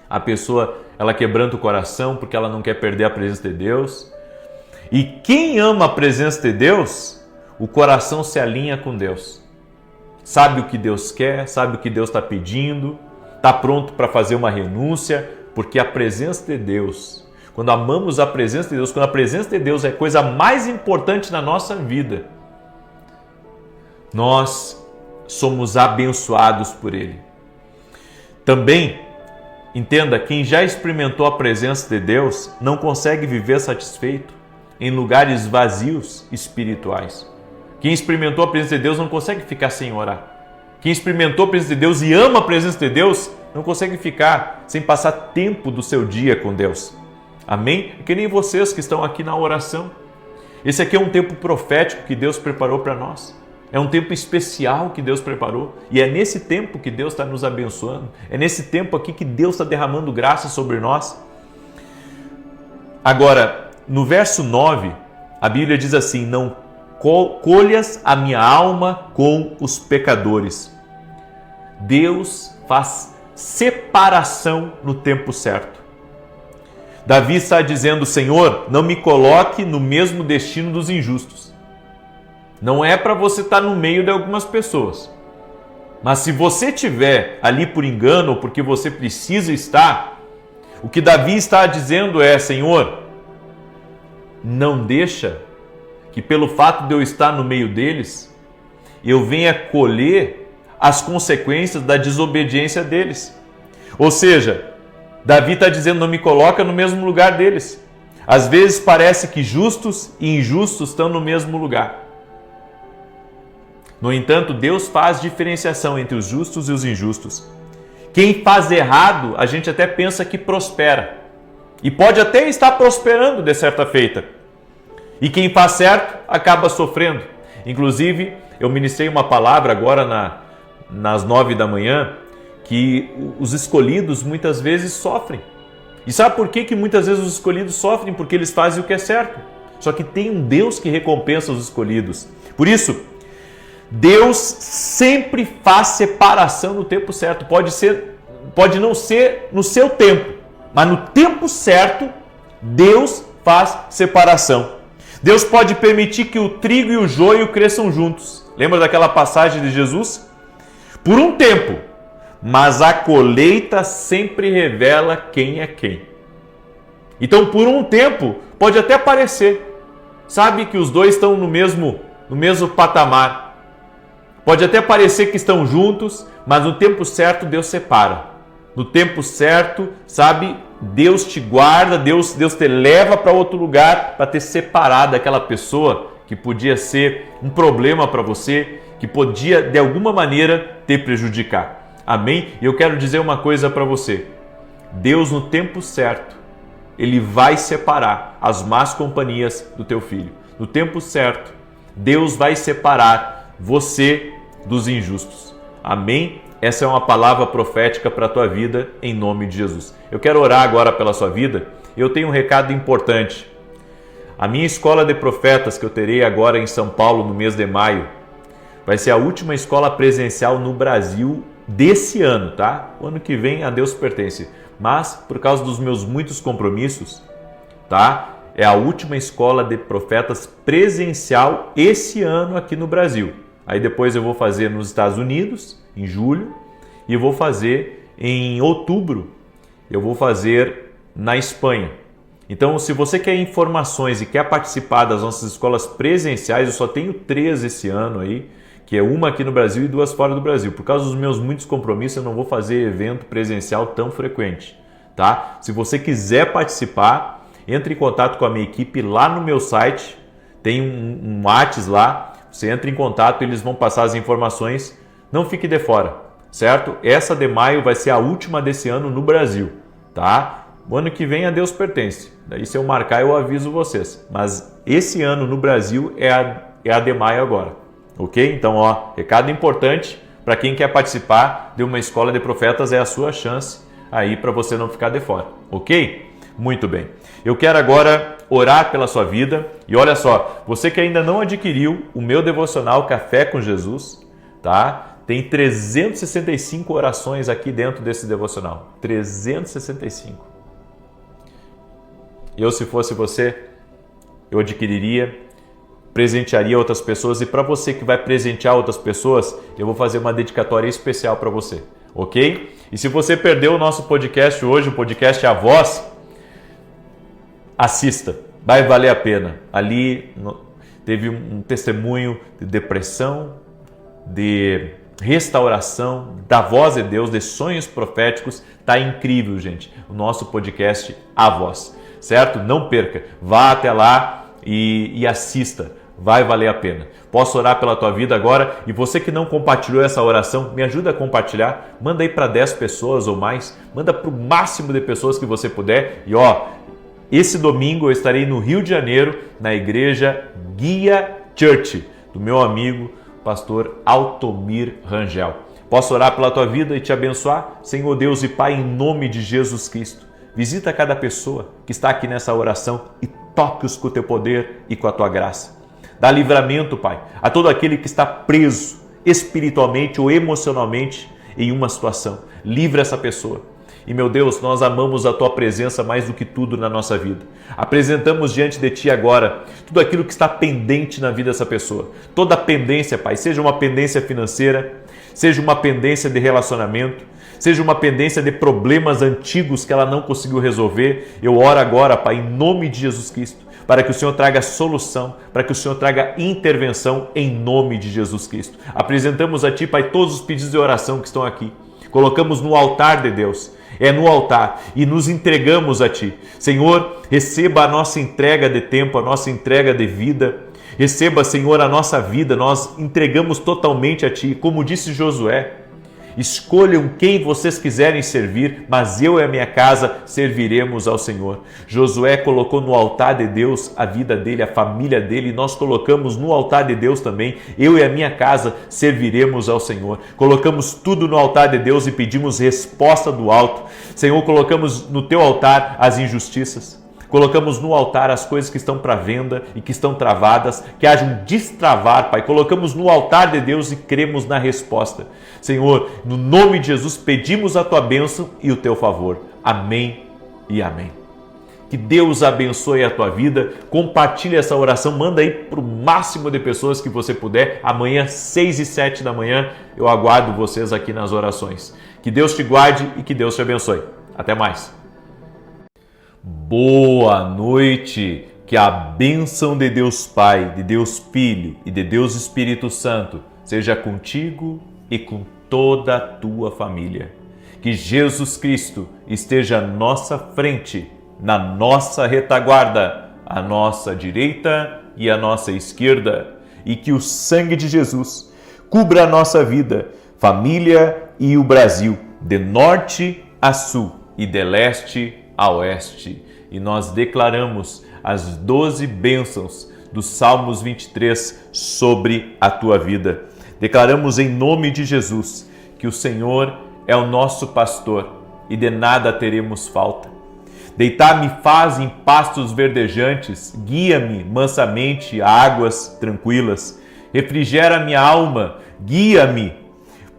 A pessoa, ela quebranta o coração porque ela não quer perder a presença de Deus. E quem ama a presença de Deus, o coração se alinha com Deus. Sabe o que Deus quer, sabe o que Deus está pedindo, está pronto para fazer uma renúncia, porque a presença de Deus, quando amamos a presença de Deus, quando a presença de Deus é a coisa mais importante na nossa vida, nós somos abençoados por Ele. Também, entenda, quem já experimentou a presença de Deus não consegue viver satisfeito em lugares vazios espirituais. Quem experimentou a presença de Deus não consegue ficar sem orar. Quem experimentou a presença de Deus e ama a presença de Deus não consegue ficar sem passar tempo do seu dia com Deus. Amém? Que nem vocês que estão aqui na oração. Esse aqui é um tempo profético que Deus preparou para nós. É um tempo especial que Deus preparou e é nesse tempo que Deus está nos abençoando. É nesse tempo aqui que Deus está derramando graça sobre nós. Agora, no verso 9, a Bíblia diz assim: não colhas a minha alma com os pecadores. Deus faz separação no tempo certo. Davi está dizendo: Senhor, não me coloque no mesmo destino dos injustos. Não é para você estar no meio de algumas pessoas. Mas se você estiver ali por engano ou porque você precisa estar, o que Davi está dizendo é: Senhor, não deixa que pelo fato de eu estar no meio deles, eu venha colher as consequências da desobediência deles. Ou seja, Davi está dizendo: não me coloca no mesmo lugar deles. Às vezes parece que justos e injustos estão no mesmo lugar. No entanto, Deus faz diferenciação entre os justos e os injustos. Quem faz errado, a gente até pensa que prospera. E pode até estar prosperando de certa feita. E quem faz certo, acaba sofrendo. Inclusive, eu ministrei uma palavra agora nas 9 da manhã, que os escolhidos muitas vezes sofrem. E sabe por que muitas vezes os escolhidos sofrem? Porque eles fazem o que é certo. Só que tem um Deus que recompensa os escolhidos. Por isso, Deus sempre faz separação no tempo certo. Pode não ser no seu tempo, mas no tempo certo, Deus faz separação. Deus pode permitir que o trigo e o joio cresçam juntos. Lembra daquela passagem de Jesus? Por um tempo, mas a colheita sempre revela quem é quem. Então, por um tempo, pode até parecer, sabe, que os dois estão no mesmo patamar. Pode até parecer que estão juntos, mas no tempo certo Deus separa. No tempo certo, sabe, Deus te guarda, Deus te leva para outro lugar para ter separado daquela pessoa que podia ser um problema para você, que podia de alguma maneira te prejudicar. Amém? E eu quero dizer uma coisa para você. Deus, no tempo certo, Ele vai separar as más companhias do teu filho. No tempo certo, Deus vai separar você dos injustos. Amém? Essa é uma palavra profética para a tua vida, em nome de Jesus. Eu quero orar agora pela sua vida. Eu tenho um recado importante. A minha escola de profetas, que eu terei agora em São Paulo no mês de maio, vai ser a última escola presencial no Brasil desse ano, tá? O ano que vem a Deus pertence. Mas, por causa dos meus muitos compromissos, tá? É a última escola de profetas presencial esse ano aqui no Brasil. Aí depois eu vou fazer nos Estados Unidos, em julho, e eu vou fazer em outubro, eu vou fazer na Espanha. Então, se você quer informações e quer participar das nossas escolas presenciais, eu só tenho 3 esse ano aí, que é uma aqui no Brasil e 2 fora do Brasil. Por causa dos meus muitos compromissos, eu não vou fazer evento presencial tão frequente, tá? Se você quiser participar, entre em contato com a minha equipe lá no meu site, tem um WhatsApp lá, você entra em contato e eles vão passar as informações. Não fique de fora, certo? Essa de maio vai ser a última desse ano no Brasil, tá? O ano que vem a Deus pertence. Daí se eu marcar eu aviso vocês. Mas esse ano no Brasil é a de maio agora, ok? Então, ó, recado importante para quem quer participar de uma escola de profetas, é a sua chance aí para você não ficar de fora, ok? Muito bem. Eu quero agora orar pela sua vida. E olha só, você que ainda não adquiriu o meu devocional Café com Jesus, tá? Tem 365 orações aqui dentro desse devocional. 365. Eu, se fosse você, eu adquiriria, presentearia outras pessoas. E para você que vai presentear outras pessoas, eu vou fazer uma dedicatória especial para você, ok? E se você perdeu o nosso podcast hoje, o podcast A Voz, assista, vai valer a pena. Ali teve um testemunho de depressão, de restauração, da voz de Deus, de sonhos proféticos. Tá incrível, gente, o nosso podcast A Voz, certo? Não perca, vá até lá e assista, vai valer a pena. Posso orar pela tua vida agora? E você que não compartilhou essa oração, me ajuda a compartilhar, manda aí para 10 pessoas ou mais, manda para o máximo de pessoas que você puder. E ó, esse domingo eu estarei no Rio de Janeiro, na igreja Guia Church, do meu amigo pastor Altomir Rangel. Posso orar pela tua vida e te abençoar? Senhor Deus e Pai, em nome de Jesus Cristo, visita cada pessoa que está aqui nessa oração e toque-os com o teu poder e com a tua graça. Dá livramento, Pai, a todo aquele que está preso espiritualmente ou emocionalmente em uma situação. Livra essa pessoa. E, meu Deus, nós amamos a Tua presença mais do que tudo na nossa vida. Apresentamos diante de Ti agora tudo aquilo que está pendente na vida dessa pessoa. Toda pendência, Pai, seja uma pendência financeira, seja uma pendência de relacionamento, seja uma pendência de problemas antigos que ela não conseguiu resolver. Eu oro agora, Pai, em nome de Jesus Cristo, para que o Senhor traga solução, para que o Senhor traga intervenção em nome de Jesus Cristo. Apresentamos a Ti, Pai, todos os pedidos de oração que estão aqui. Colocamos no altar de Deus. É no altar e nos entregamos a Ti. Senhor, receba a nossa entrega de tempo, a nossa entrega de vida. Receba, Senhor, a nossa vida. Nós entregamos totalmente a Ti. Como disse Josué, escolham quem vocês quiserem servir, mas eu e a minha casa serviremos ao Senhor. Josué colocou no altar de Deus a vida dele, a família dele, e nós colocamos no altar de Deus também. Eu e a minha casa serviremos ao Senhor. Colocamos tudo no altar de Deus e pedimos resposta do alto. Senhor, colocamos no teu altar as injustiças. Colocamos no altar as coisas que estão para venda e que estão travadas, que haja um destravar, Pai. Colocamos no altar de Deus e cremos na resposta. Senhor, no nome de Jesus, pedimos a Tua bênção e o Teu favor. Amém e amém. Que Deus abençoe a tua vida. Compartilhe essa oração, manda aí para o máximo de pessoas que você puder. Amanhã, 6 e 7 da manhã, eu aguardo vocês aqui nas orações. Que Deus te guarde e que Deus te abençoe. Até mais. Boa noite, que a bênção de Deus Pai, de Deus Filho e de Deus Espírito Santo seja contigo e com toda a tua família. Que Jesus Cristo esteja à nossa frente, na nossa retaguarda, à nossa direita e à nossa esquerda, e que o sangue de Jesus cubra a nossa vida, família e o Brasil, de norte a sul e de leste a oeste. E nós declaramos as 12 bênçãos dos Salmos 23 sobre a tua vida. Declaramos em nome de Jesus que o Senhor é o nosso pastor e de nada teremos falta. Deitar-me faz em pastos verdejantes, guia-me mansamente a águas tranquilas. Refrigera minha alma, guia-me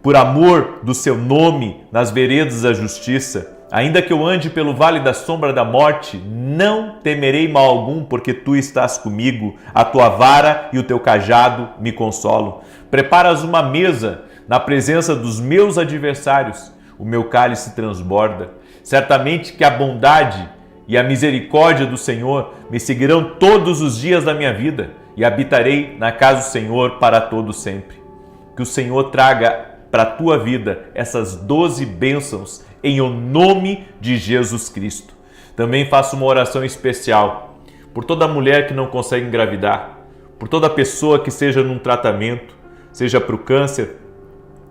por amor do seu nome nas veredas da justiça. Ainda que eu ande pelo vale da sombra da morte, não temerei mal algum, porque tu estás comigo, a tua vara e o teu cajado me consolam. Preparas uma mesa na presença dos meus adversários, o meu cálice transborda. Certamente que a bondade e a misericórdia do Senhor me seguirão todos os dias da minha vida, e habitarei na casa do Senhor para todo sempre. Que o Senhor traga para a tua vida essas 12 bênçãos em o nome de Jesus Cristo. Também faço uma oração especial por toda mulher que não consegue engravidar, por toda pessoa que esteja num tratamento, seja para o câncer,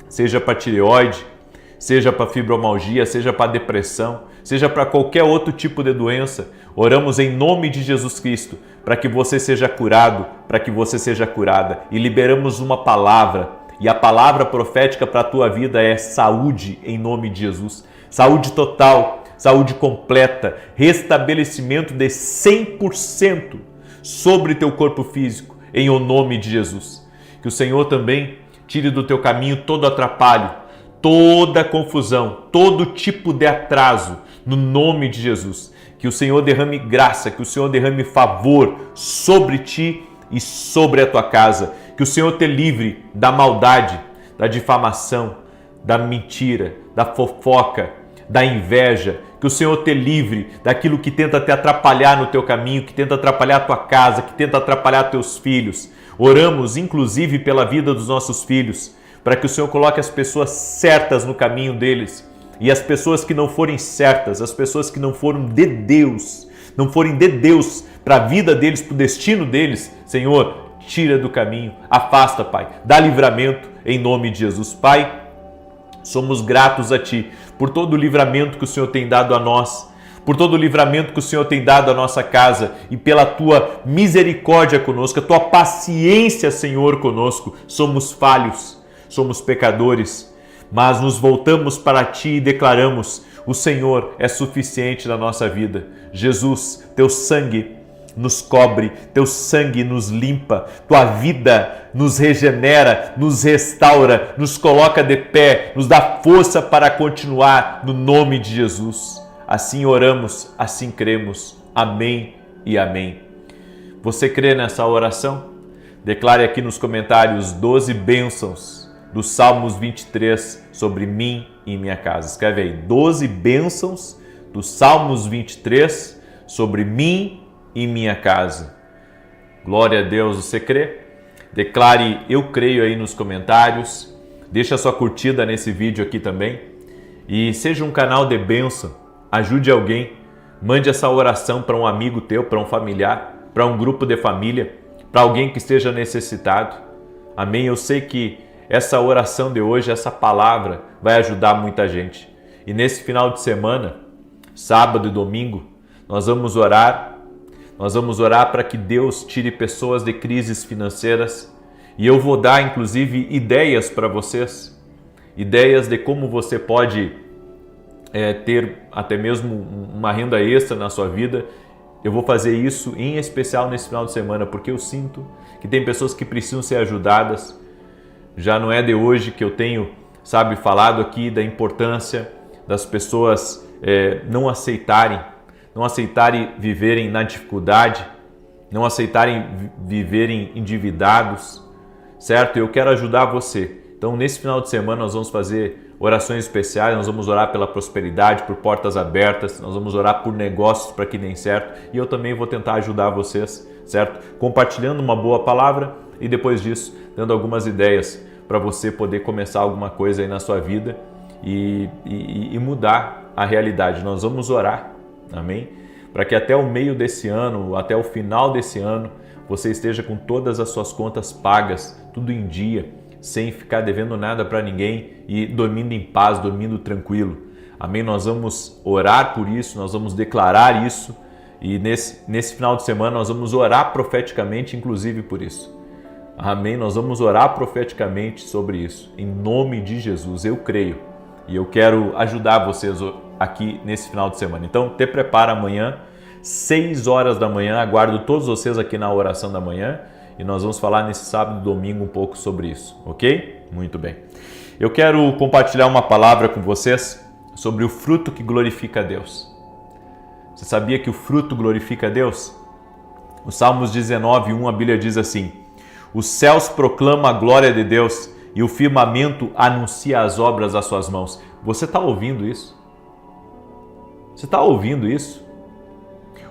seja para a tireoide, seja para fibromialgia, seja para depressão, seja para qualquer outro tipo de doença. Oramos em nome de Jesus Cristo para que você seja curado, para que você seja curada, e liberamos uma palavra, e a palavra profética para a tua vida é saúde em nome de Jesus. Saúde total, saúde completa, restabelecimento de 100% sobre teu corpo físico em o nome de Jesus. Que o Senhor também tire do teu caminho todo atrapalho, toda confusão, todo tipo de atraso, no nome de Jesus. Que o Senhor derrame graça, que o Senhor derrame favor sobre ti e sobre a tua casa. Que o Senhor te livre da maldade, da difamação, da mentira, da fofoca, da inveja. Que o Senhor te livre daquilo que tenta te atrapalhar no teu caminho, que tenta atrapalhar a tua casa, que tenta atrapalhar teus filhos. Oramos, inclusive, pela vida dos nossos filhos, para que o Senhor coloque as pessoas certas no caminho deles, e as pessoas que não forem certas, as pessoas que não foram de Deus, não forem de Deus para a vida deles, para o destino deles, Senhor, tira do caminho, afasta, Pai, dá livramento em nome de Jesus. Pai, somos gratos a Ti por todo o livramento que o Senhor tem dado a nós, por todo o livramento que o Senhor tem dado à nossa casa e pela Tua misericórdia conosco, a Tua paciência, Senhor, conosco. Somos falhos, somos pecadores, mas nos voltamos para Ti e declaramos: o Senhor é suficiente na nossa vida. Jesus, Teu sangue nos cobre, Teu sangue nos limpa, Tua vida nos regenera, nos restaura, nos coloca de pé, nos dá força para continuar no nome de Jesus. Assim oramos, assim cremos. Amém e amém. Você crê nessa oração? Declare aqui nos comentários 12 bênçãos dos Salmos 23 sobre mim e minha casa. Escreve aí, 12 bênçãos dos Salmos 23 sobre mim e minha casa. Glória a Deus, você crê? Declare eu creio aí nos comentários. Deixa a sua curtida nesse vídeo aqui também. E seja um canal de bênção. Ajude alguém. Mande essa oração para um amigo teu, para um familiar, para um grupo de família, para alguém que esteja necessitado. Amém? Eu sei que essa oração de hoje, essa palavra, vai ajudar muita gente. E nesse final de semana, sábado e domingo, nós vamos orar para que Deus tire pessoas de crises financeiras, e eu vou dar inclusive ideias para vocês, ideias de como você pode ter até mesmo uma renda extra na sua vida. Eu vou fazer isso em especial nesse final de semana, porque eu sinto que tem pessoas que precisam ser ajudadas. Já não é de hoje que eu tenho, falado aqui da importância das pessoas não aceitarem viverem na dificuldade, não aceitarem viverem endividados, certo? Eu quero ajudar você. Então, nesse final de semana, nós vamos fazer orações especiais, nós vamos orar pela prosperidade, por portas abertas, nós vamos orar por negócios para que deem certo, e eu também vou tentar ajudar vocês, certo? Compartilhando uma boa palavra e depois disso, dando algumas ideias para você poder começar alguma coisa aí na sua vida e mudar a realidade. Nós vamos orar, amém? Para que até o meio desse ano, até o final desse ano, você esteja com todas as suas contas pagas, tudo em dia, sem ficar devendo nada para ninguém e dormindo em paz, dormindo tranquilo. Amém? Nós vamos orar por isso, nós vamos declarar isso e nesse final de semana nós vamos orar profeticamente, inclusive por isso. Amém? Nós vamos orar profeticamente sobre isso, em nome de Jesus. Eu creio e eu quero ajudar vocês aqui nesse final de semana. Então, te prepara amanhã, 6 horas da manhã, aguardo todos vocês aqui na oração da manhã e nós vamos falar nesse sábado e domingo um pouco sobre isso, ok? Muito bem. Eu quero compartilhar uma palavra com vocês sobre o fruto que glorifica a Deus. Você sabia que o fruto glorifica a Deus? O Salmos 19:1, a Bíblia diz assim: os céus proclamam a glória de Deus e o firmamento anuncia as obras das suas mãos. Você está ouvindo isso? Você está ouvindo isso?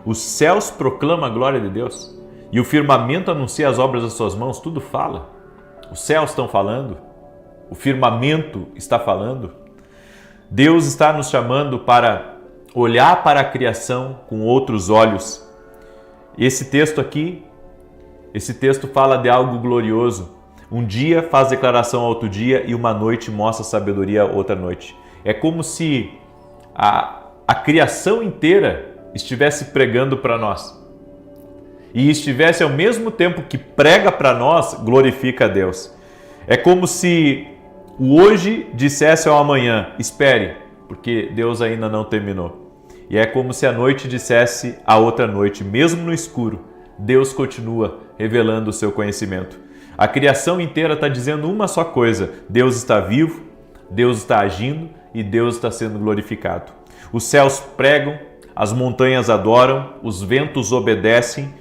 Os céus proclamam a glória de Deus e o firmamento anuncia as obras das suas mãos. Tudo fala. Os céus estão falando. O firmamento está falando. Deus está nos chamando para olhar para a criação com outros olhos. Esse texto aqui, esse texto fala de algo glorioso. Um dia faz declaração a outro dia e uma noite mostra sabedoria a outra noite. É como se a criação inteira estivesse pregando para nós. E estivesse ao mesmo tempo que prega para nós, glorifica a Deus. É como se o hoje dissesse ao amanhã, espere, porque Deus ainda não terminou. E é como se a noite dissesse a outra noite, mesmo no escuro, Deus continua revelando o seu conhecimento. A criação inteira está dizendo uma só coisa: Deus está vivo, Deus está agindo e Deus está sendo glorificado. Os céus pregam, as montanhas adoram, os ventos obedecem.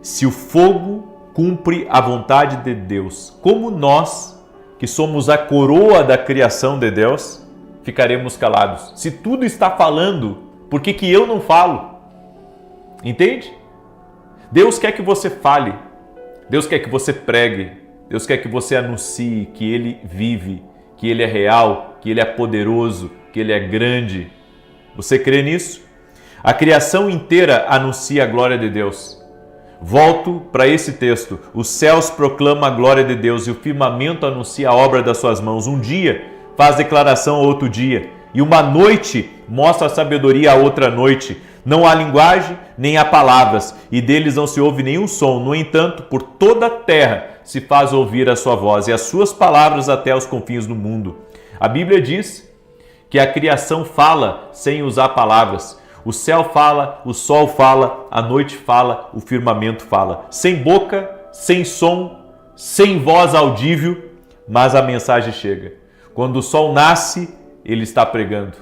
Se o fogo cumpre a vontade de Deus, como nós, que somos a coroa da criação de Deus, ficaremos calados. Se tudo está falando, por que eu não falo? Entende? Deus quer que você fale, Deus quer que você pregue, Deus quer que você anuncie que Ele vive, que Ele é real, que Ele é poderoso, que Ele é grande. Você crê nisso? A criação inteira anuncia a glória de Deus. Volto para esse texto. Os céus proclamam a glória de Deus e o firmamento anuncia a obra das suas mãos. Um dia faz declaração a outro dia e uma noite mostra a sabedoria a outra noite. Não há linguagem, nem há palavras, e deles não se ouve nenhum som. No entanto, por toda a terra se faz ouvir a sua voz, e as suas palavras até os confins do mundo. A Bíblia diz que a criação fala sem usar palavras. O céu fala, o sol fala, a noite fala, o firmamento fala. Sem boca, sem som, sem voz audível, mas a mensagem chega. Quando o sol nasce, ele está pregando.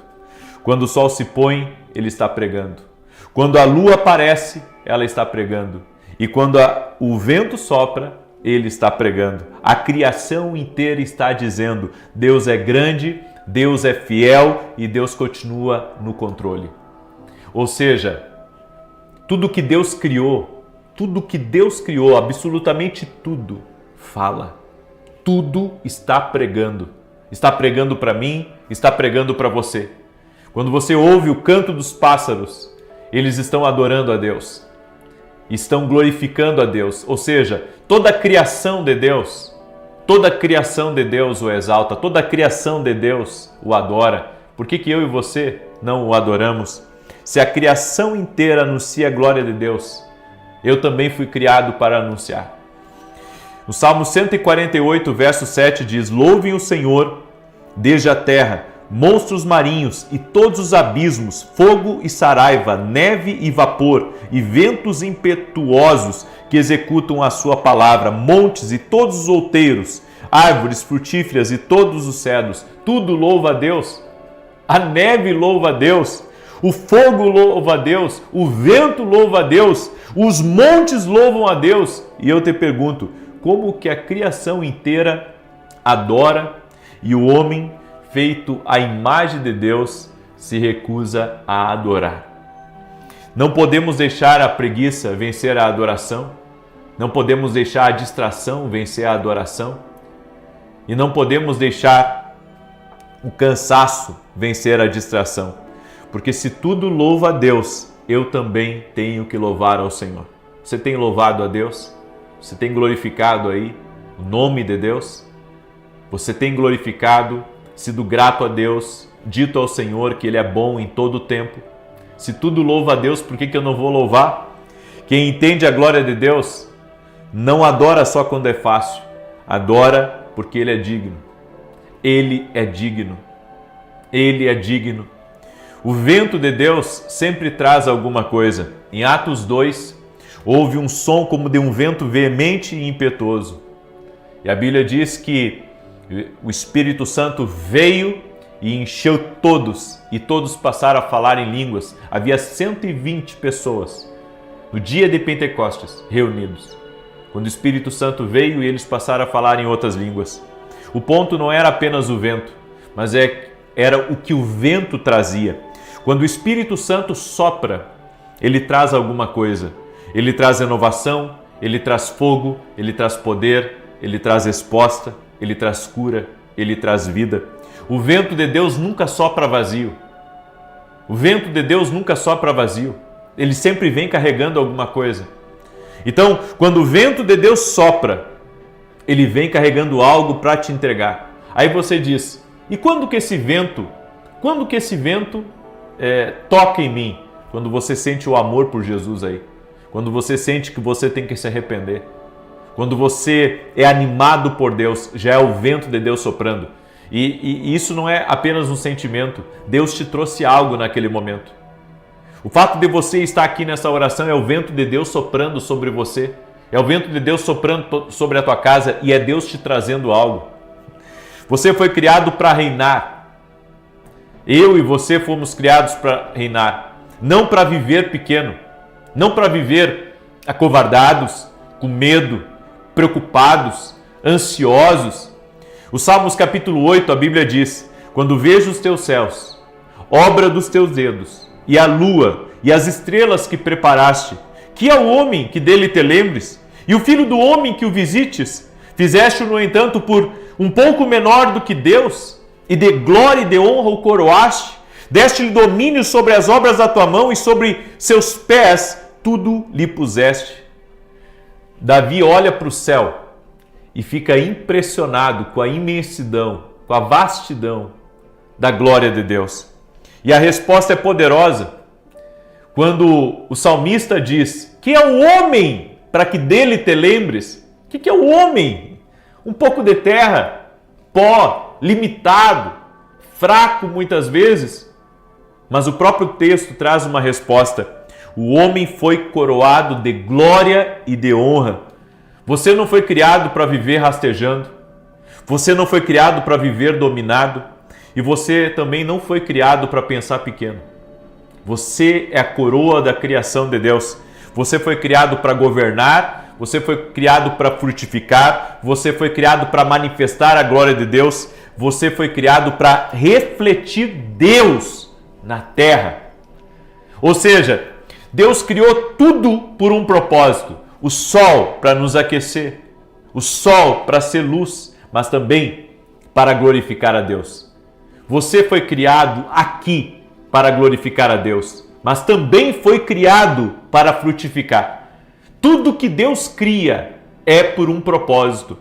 Quando o sol se põe, ele está pregando. Quando a lua aparece, ela está pregando. E quando o vento sopra, ele está pregando. A criação inteira está dizendo: Deus é grande, Deus é fiel e Deus continua no controle. Ou seja, tudo que Deus criou, absolutamente tudo, fala. Tudo está pregando. Está pregando para mim, está pregando para você. Quando você ouve o canto dos pássaros, eles estão adorando a Deus, estão glorificando a Deus. Ou seja, toda a criação de Deus o exalta, toda a criação de Deus o adora. Por que eu e você não o adoramos? Se a criação inteira anuncia a glória de Deus, eu também fui criado para anunciar. O Salmo 148, verso 7 diz: louvem o Senhor desde a terra, monstros marinhos e todos os abismos, fogo e saraiva, neve e vapor, e ventos impetuosos que executam a sua palavra, montes e todos os outeiros, árvores frutíferas e todos os cedros. Tudo louva a Deus. A neve louva a Deus. O fogo louva a Deus, o vento louva a Deus, os montes louvam a Deus. E eu te pergunto, como que a criação inteira adora e o homem, feito à imagem de Deus, se recusa a adorar? Não podemos deixar a preguiça vencer a adoração, não podemos deixar a distração vencer a adoração, e não podemos deixar o cansaço vencer a distração. Porque se tudo louva a Deus, eu também tenho que louvar ao Senhor. Você tem louvado a Deus? Você tem glorificado aí o nome de Deus? Você tem glorificado, sido grato a Deus, dito ao Senhor que Ele é bom em todo o tempo? Se tudo louva a Deus, por que eu não vou louvar? Quem entende a glória de Deus não adora só quando é fácil, adora porque Ele é digno. Ele é digno. Ele é digno. O vento de Deus sempre traz alguma coisa. Em Atos 2, houve um som como de um vento veemente e impetuoso. E a Bíblia diz que o Espírito Santo veio e encheu todos, e todos passaram a falar em línguas. Havia 120 pessoas no dia de Pentecostes reunidos. Quando o Espírito Santo veio, eles passaram a falar em outras línguas. O ponto não era apenas o vento, mas era o que o vento trazia. Quando o Espírito Santo sopra, ele traz alguma coisa. Ele traz renovação, ele traz fogo, ele traz poder, ele traz resposta, ele traz cura, ele traz vida. O vento de Deus nunca sopra vazio. O vento de Deus nunca sopra vazio. Ele sempre vem carregando alguma coisa. Então, quando o vento de Deus sopra, ele vem carregando algo para te entregar. Aí você diz, e quando que esse vento toca em mim? Quando você sente o amor por Jesus aí. Quando você sente que você tem que se arrepender. Quando você é animado por Deus, já é o vento de Deus soprando. E isso não é apenas um sentimento. Deus te trouxe algo naquele momento. O fato de você estar aqui nessa oração é o vento de Deus soprando sobre você. É o vento de Deus soprando sobre a tua casa e é Deus te trazendo algo. Você foi criado para reinar. Eu e você fomos criados para reinar. Não para viver pequeno. Não para viver acovardados, com medo, preocupados, ansiosos. O Salmos capítulo 8, a Bíblia diz, quando vejo os teus céus, obra dos teus dedos, e a lua e as estrelas que preparaste, que é o homem que dele te lembres, e o filho do homem que o visites, fizeste-o, no entanto, por um pouco menor do que Deus, e de glória e de honra o coroaste, deste-lhe domínio sobre as obras da tua mão, e sobre seus pés tudo lhe puseste. Davi olha para o céu e fica impressionado com a imensidão, com a vastidão da glória de Deus. E a resposta é poderosa. Quando o salmista diz, que é o homem para que dele te lembres? O que é o homem? Um pouco de terra, pó, limitado, fraco muitas vezes. Mas o próprio texto traz uma resposta. O homem foi coroado de glória e de honra. Você não foi criado para viver rastejando. Você não foi criado para viver dominado. E você também não foi criado para pensar pequeno. Você é a coroa da criação de Deus. Você foi criado para governar. Você foi criado para frutificar. Você foi criado para manifestar a glória de Deus. Você foi criado para refletir Deus na terra. Ou seja, Deus criou tudo por um propósito. O sol para nos aquecer, o sol para ser luz, mas também para glorificar a Deus. Você foi criado aqui para glorificar a Deus, mas também foi criado para frutificar. Tudo que Deus cria é por um propósito.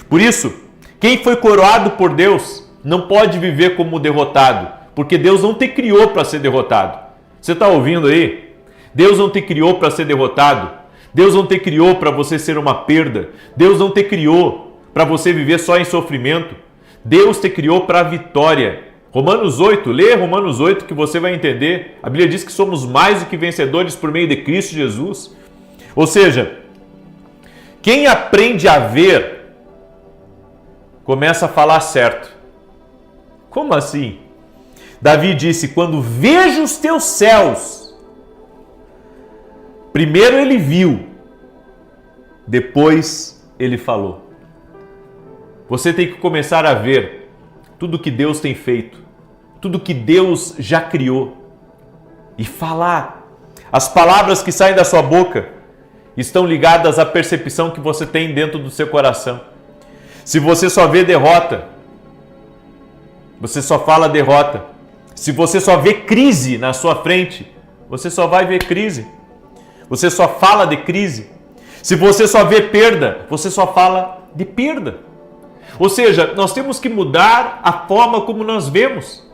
Por isso, quem foi coroado por Deus não pode viver como derrotado, porque Deus não te criou para ser derrotado. Você está ouvindo aí? Deus não te criou para ser derrotado. Deus não te criou para você ser uma perda. Deus não te criou para você viver só em sofrimento. Deus te criou para a vitória. Romanos 8, lê Romanos 8 que você vai entender. A Bíblia diz que somos mais do que vencedores por meio de Cristo Jesus. Ou seja, quem aprende a ver, começa a falar certo. Como assim? Davi disse, quando vejo os teus céus, primeiro ele viu, depois ele falou. Você tem que começar a ver tudo que Deus tem feito, tudo que Deus já criou e falar. As palavras que saem da sua boca estão ligadas à percepção que você tem dentro do seu coração. Se você só vê derrota, você só fala derrota. Se você só vê crise na sua frente, você só vai ver crise. Você só fala de crise. Se você só vê perda, você só fala de perda. Ou seja, nós temos que mudar a forma como nós vemos.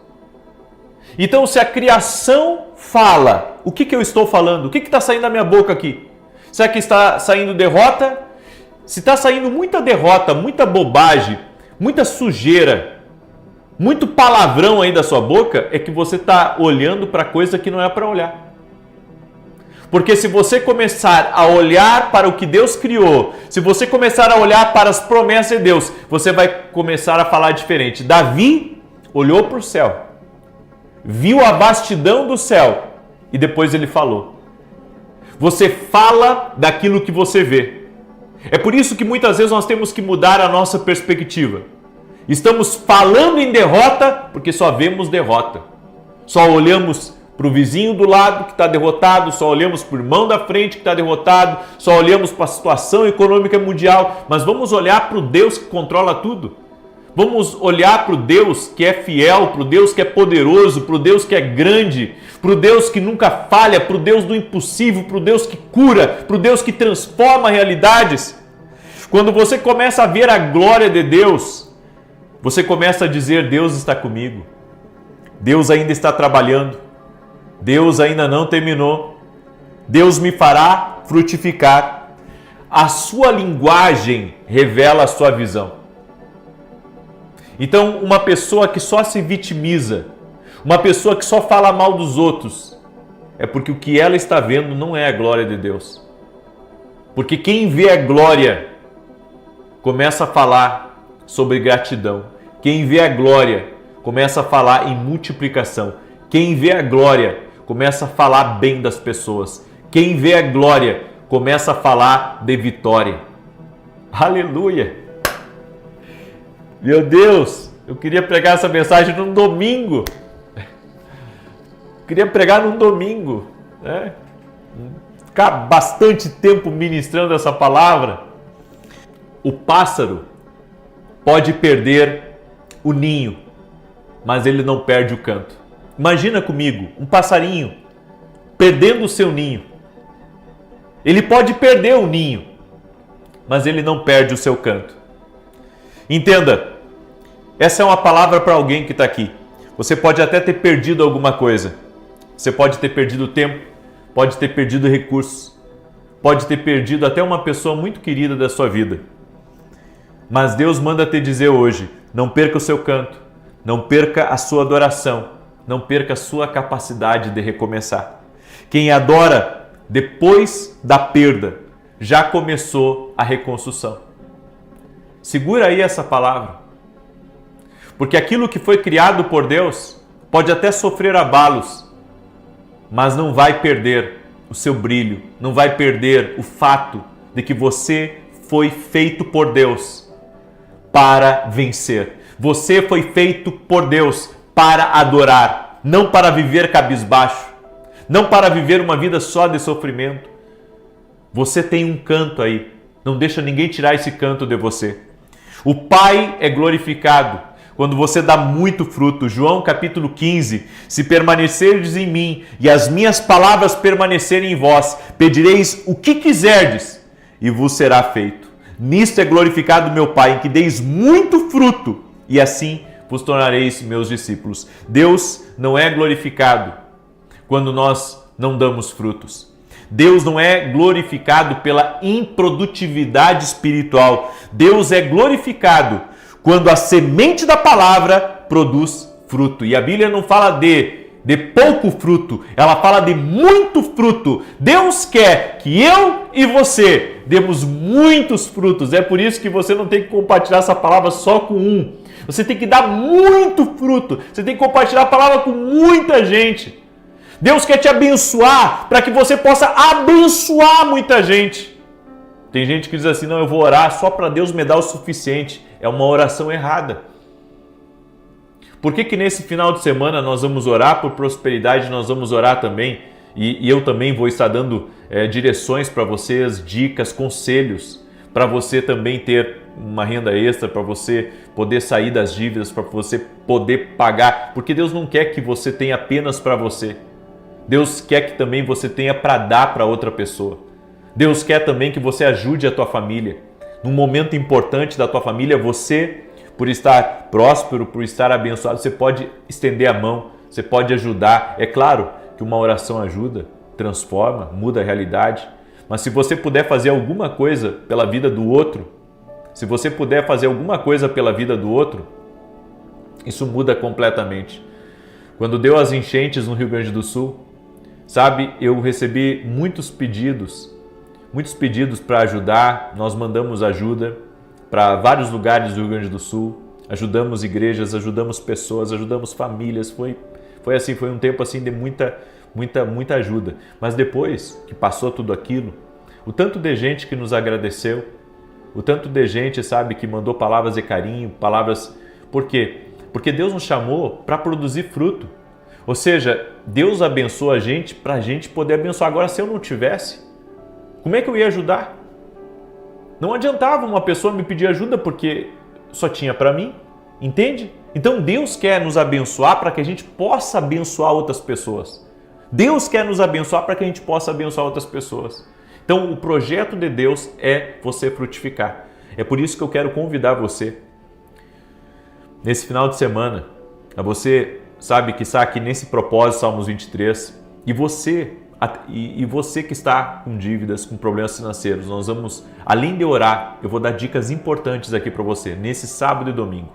Então, se a criação fala, o que eu estou falando? O que está saindo da minha boca aqui? Será que está saindo derrota? Se está saindo muita derrota, muita bobagem, muita sujeira, muito palavrão aí da sua boca, é que você está olhando para coisa que não é para olhar. Porque se você começar a olhar para o que Deus criou, se você começar a olhar para as promessas de Deus, você vai começar a falar diferente. Davi olhou para o céu, viu a vastidão do céu e depois ele falou. Você fala daquilo que você vê. É por isso que muitas vezes nós temos que mudar a nossa perspectiva. Estamos falando em derrota porque só vemos derrota. Só olhamos para o vizinho do lado que está derrotado, só olhamos para o irmão da frente que está derrotado, só olhamos para a situação econômica mundial, mas vamos olhar para o Deus que controla tudo. Vamos olhar para o Deus que é fiel, para o Deus que é poderoso, para o Deus que é grande, para o Deus que nunca falha, para o Deus do impossível, para o Deus que cura, para o Deus que transforma realidades. Quando você começa a ver a glória de Deus, você começa a dizer: Deus está comigo, Deus ainda está trabalhando, Deus ainda não terminou, Deus me fará frutificar. A sua linguagem revela a sua visão. Então, uma pessoa que só se vitimiza, uma pessoa que só fala mal dos outros, é porque o que ela está vendo não é a glória de Deus. Porque quem vê a glória começa a falar sobre gratidão. Quem vê a glória começa a falar em multiplicação. Quem vê a glória começa a falar bem das pessoas. Quem vê a glória começa a falar de vitória. Aleluia! Meu Deus, eu queria pregar essa mensagem num domingo. Queria pregar num domingo, né? Ficar bastante tempo ministrando essa palavra. O pássaro pode perder o ninho, mas ele não perde o canto. Imagina comigo, um passarinho perdendo o seu ninho. Ele pode perder o ninho, mas ele não perde o seu canto. Entenda, essa é uma palavra para alguém que está aqui. Você pode até ter perdido alguma coisa. Você pode ter perdido tempo, pode ter perdido recursos, pode ter perdido até uma pessoa muito querida da sua vida. Mas Deus manda te dizer hoje: não perca o seu canto, não perca a sua adoração, não perca a sua capacidade de recomeçar. Quem adora depois da perda já começou a reconstrução. Segura aí essa palavra. Porque aquilo que foi criado por Deus pode até sofrer abalos, mas não vai perder o seu brilho, não vai perder o fato de que você foi feito por Deus para vencer. Você foi feito por Deus para adorar, não para viver cabisbaixo, não para viver uma vida só de sofrimento. Você tem um canto aí, não deixa ninguém tirar esse canto de você. O Pai é glorificado quando você dá muito fruto. João capítulo 15, se permanecerdes em mim e as minhas palavras permanecerem em vós, pedireis o que quiserdes e vos será feito. Nisto é glorificado meu Pai, em que deis muito fruto e assim vos tornareis meus discípulos. Deus não é glorificado quando nós não damos frutos. Deus não é glorificado pela improdutividade espiritual. Deus é glorificado quando a semente da palavra produz fruto. E a Bíblia não fala de pouco fruto, ela fala de muito fruto. Deus quer que eu e você demos muitos frutos. É por isso que você não tem que compartilhar essa palavra só com um. Você tem que dar muito fruto. Você tem que compartilhar a palavra com muita gente. Deus quer te abençoar para que você possa abençoar muita gente. Tem gente que diz assim: não, eu vou orar só para Deus me dar o suficiente. É uma oração errada. Por que nesse final de semana nós vamos orar por prosperidade, nós vamos orar também, e eu também vou estar dando direções para vocês, dicas, conselhos, para você também ter uma renda extra, para você poder sair das dívidas, para você poder pagar, porque Deus não quer que você tenha apenas para você. Deus quer que também você tenha para dar para outra pessoa. Deus quer também que você ajude a tua família. Num momento importante da tua família, você, por estar próspero, por estar abençoado, você pode estender a mão, você pode ajudar. É claro que uma oração ajuda, transforma, muda a realidade. Mas se você puder fazer alguma coisa pela vida do outro, se você puder fazer alguma coisa pela vida do outro, isso muda completamente. Quando deu as enchentes no Rio Grande do Sul, sabe, eu recebi muitos pedidos para ajudar. Nós mandamos ajuda para vários lugares do Rio Grande do Sul, ajudamos igrejas, ajudamos pessoas, ajudamos famílias. Foi um tempo assim de muita ajuda. Mas depois que passou tudo aquilo, o tanto de gente que nos agradeceu, o tanto de gente, sabe, que mandou palavras de carinho, palavras... Por quê? Porque Deus nos chamou para produzir fruto. Ou seja, Deus abençoa a gente para a gente poder abençoar. Agora, se eu não tivesse, como é que eu ia ajudar? Não adiantava uma pessoa me pedir ajuda porque só tinha para mim, entende? Então Deus quer nos abençoar para que a gente possa abençoar outras pessoas. Deus quer nos abençoar para que a gente possa abençoar outras pessoas. Então o projeto de Deus é você frutificar. É por isso que eu quero convidar você, nesse final de semana, a você, sabe, que está aqui nesse propósito, Salmos 23, e você que está com dívidas, com problemas financeiros, nós vamos, além de orar, eu vou dar dicas importantes aqui para você, nesse sábado e domingo,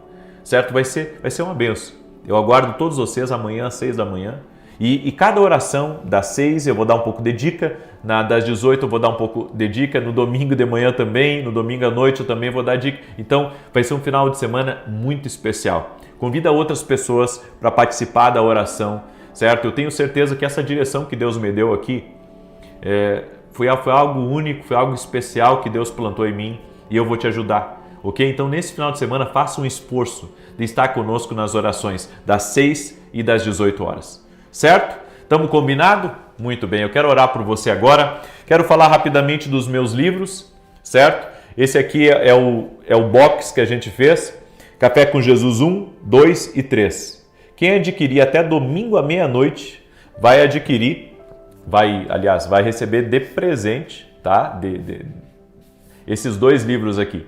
certo? Vai ser uma bênção. Eu aguardo todos vocês amanhã às 6 da manhã, e cada oração das 6 eu vou dar um pouco de dica, das 18 eu vou dar um pouco de dica, no domingo de manhã também, no domingo à noite eu também vou dar dica. Então vai ser um final de semana muito especial. Convida outras pessoas para participar da oração, certo? Eu tenho certeza que essa direção que Deus me deu aqui foi algo único, foi algo especial que Deus plantou em mim e eu vou te ajudar, ok? Então nesse final de semana faça um esforço de estar conosco nas orações das 6 e das 18 horas, certo? Estamos combinados? Muito bem, eu quero orar por você agora. Quero falar rapidamente dos meus livros, certo? Esse aqui é o box que a gente fez, Café com Jesus 1, 2 e 3. Quem adquirir até domingo à meia-noite vai receber de presente, tá? Esses dois livros aqui,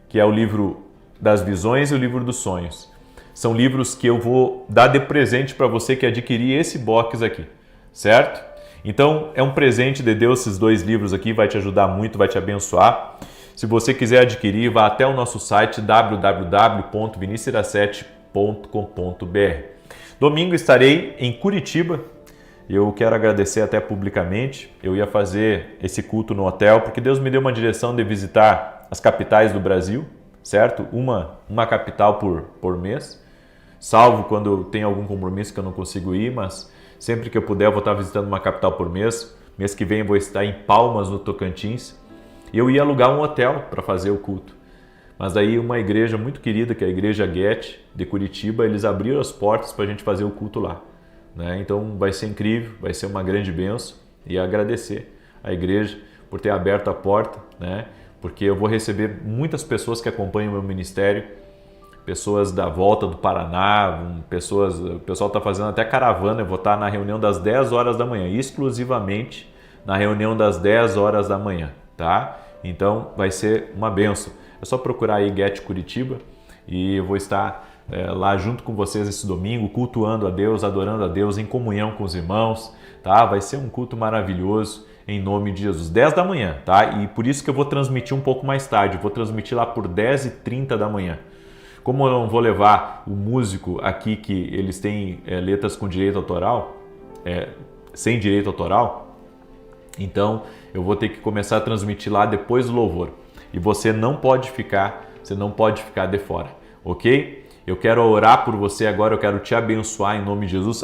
que é o livro das visões e o livro dos sonhos. São livros que eu vou dar de presente para você que adquirir esse box aqui, certo? Então, é um presente de Deus, esses dois livros aqui, vai te ajudar muito, vai te abençoar. Se você quiser adquirir, vá até o nosso site www.vinicius17.com.br. Domingo estarei em Curitiba. Eu quero agradecer até publicamente. Eu ia fazer esse culto no hotel, porque Deus me deu uma direção de visitar as capitais do Brasil, certo? Uma capital por mês, salvo quando tem algum compromisso que eu não consigo ir, mas sempre que eu puder eu vou estar visitando uma capital por mês. Mês que vem eu vou estar em Palmas, no Tocantins. Eu ia alugar um hotel para fazer o culto. Mas daí uma igreja muito querida, que é a Igreja Get de Curitiba, eles abriram as portas para a gente fazer o culto lá, né? Então vai ser incrível, vai ser uma grande bênção, e agradecer a igreja por ter aberto a porta, né? Porque eu vou receber muitas pessoas que acompanham o meu ministério, pessoas da volta do Paraná, o pessoal está fazendo até caravana. Eu vou estar na reunião das 10 horas da manhã, exclusivamente na reunião das 10 horas da manhã, tá? Então vai ser uma bênção. É só procurar aí Get Curitiba e eu vou estar lá junto com vocês esse domingo, cultuando a Deus, adorando a Deus, em comunhão com os irmãos, tá? Vai ser um culto maravilhoso, em nome de Jesus, 10 da manhã, tá? E por isso que eu vou transmitir um pouco mais tarde, eu vou transmitir lá por 10h30 da manhã. Como eu não vou levar o músico aqui, que eles têm letras com direito autoral, sem direito autoral, então eu vou ter que começar a transmitir lá depois do louvor. E você não pode ficar de fora, ok? Eu quero orar por você agora, eu quero te abençoar em nome de Jesus.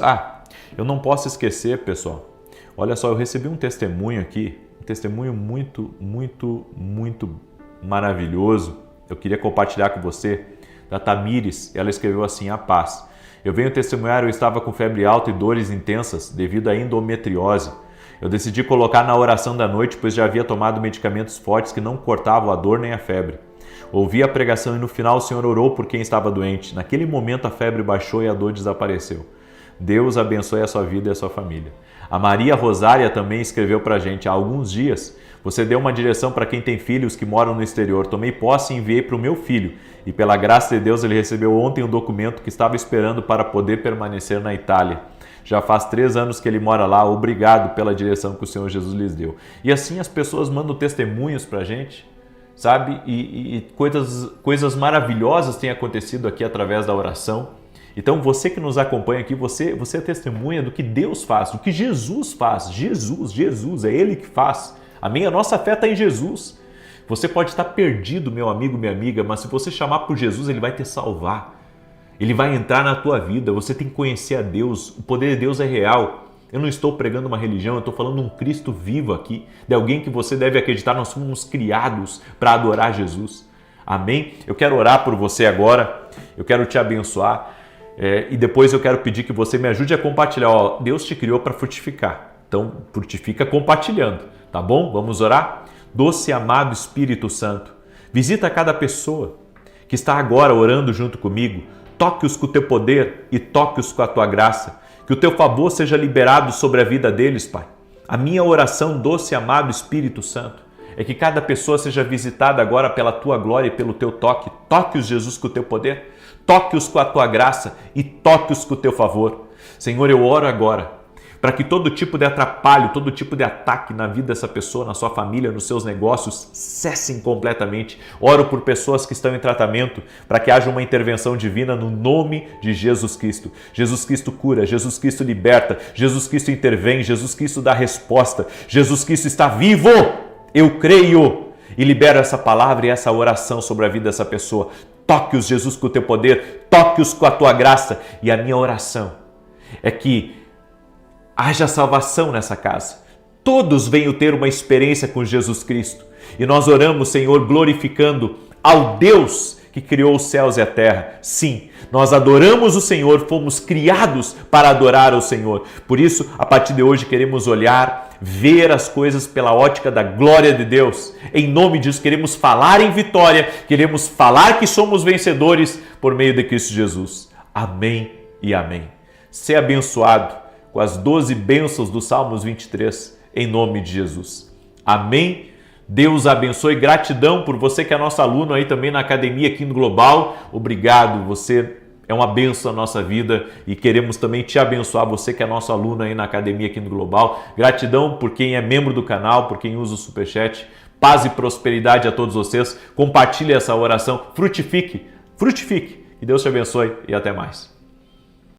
Eu não posso esquecer, pessoal. Olha só, eu recebi um testemunho aqui, um testemunho muito, muito, muito maravilhoso. Eu queria compartilhar com você, da Tamires. Ela escreveu assim: a paz. Eu venho testemunhar, eu estava com febre alta e dores intensas devido à endometriose. Eu decidi colocar na oração da noite, pois já havia tomado medicamentos fortes que não cortavam a dor nem a febre. Ouvi a pregação e no final o Senhor orou por quem estava doente. Naquele momento a febre baixou e a dor desapareceu. Deus abençoe a sua vida e a sua família. A Maria Rosária também escreveu para a gente há alguns dias. Você deu uma direção para quem tem filhos que moram no exterior. Tomei posse e enviei para o meu filho. E pela graça de Deus ele recebeu ontem um documento que estava esperando para poder permanecer na Itália. Já faz 3 anos que ele mora lá. Obrigado pela direção que o Senhor Jesus lhes deu. E assim as pessoas mandam testemunhos para a gente, sabe? E coisas maravilhosas têm acontecido aqui através da oração. Então você que nos acompanha aqui, você é testemunha do que Deus faz, do que Jesus faz. Jesus, é Ele que faz. Amém? A nossa fé está em Jesus. Você pode estar perdido, meu amigo, minha amiga, mas se você chamar por Jesus, Ele vai te salvar. Ele vai entrar na tua vida. Você tem que conhecer a Deus. O poder de Deus é real. Eu não estou pregando uma religião, eu estou falando de um Cristo vivo aqui, de alguém que você deve acreditar. Nós somos criados para adorar Jesus. Amém? Eu quero orar por você agora, eu quero te abençoar e depois eu quero pedir que você me ajude a compartilhar. Ó, Deus te criou para frutificar, então frutifica compartilhando, tá bom? Vamos orar? Doce e amado Espírito Santo, visita cada pessoa que está agora orando junto comigo, toque-os com o teu poder e toque-os com a tua graça. Que o teu favor seja liberado sobre a vida deles, Pai. A minha oração, doce e amado Espírito Santo, é que cada pessoa seja visitada agora pela tua glória e pelo teu toque. Toque-os, Jesus, com o teu poder. Toque-os com a tua graça e toque-os com o teu favor. Senhor, eu oro agora para que todo tipo de atrapalho, todo tipo de ataque na vida dessa pessoa, na sua família, nos seus negócios, cessem completamente. Oro por pessoas que estão em tratamento, para que haja uma intervenção divina no nome de Jesus Cristo. Jesus Cristo cura, Jesus Cristo liberta, Jesus Cristo intervém, Jesus Cristo dá resposta, Jesus Cristo está vivo! Eu creio e libero essa palavra e essa oração sobre a vida dessa pessoa. Toque-os, Jesus, com o teu poder, toque-os com a tua graça. E a minha oração é que haja salvação nessa casa. Todos venham ter uma experiência com Jesus Cristo. E nós oramos, Senhor, glorificando ao Deus que criou os céus e a terra. Sim, nós adoramos o Senhor, fomos criados para adorar o Senhor. Por isso, a partir de hoje, queremos olhar, ver as coisas pela ótica da glória de Deus. Em nome disso, queremos falar em vitória, queremos falar que somos vencedores por meio de Cristo Jesus. Amém e amém. Ser abençoado com as 12 bênçãos do Salmos 23, em nome de Jesus. Amém? Deus abençoe. Gratidão por você que é nosso aluno aí também na Academia Quino Global. Obrigado, você é uma bênção na nossa vida e queremos também te abençoar, você que é nosso aluno aí na Academia Quino Global. Gratidão por quem é membro do canal, por quem usa o Superchat. Paz e prosperidade a todos vocês. Compartilhe essa oração. Frutifique. Que Deus te abençoe e até mais.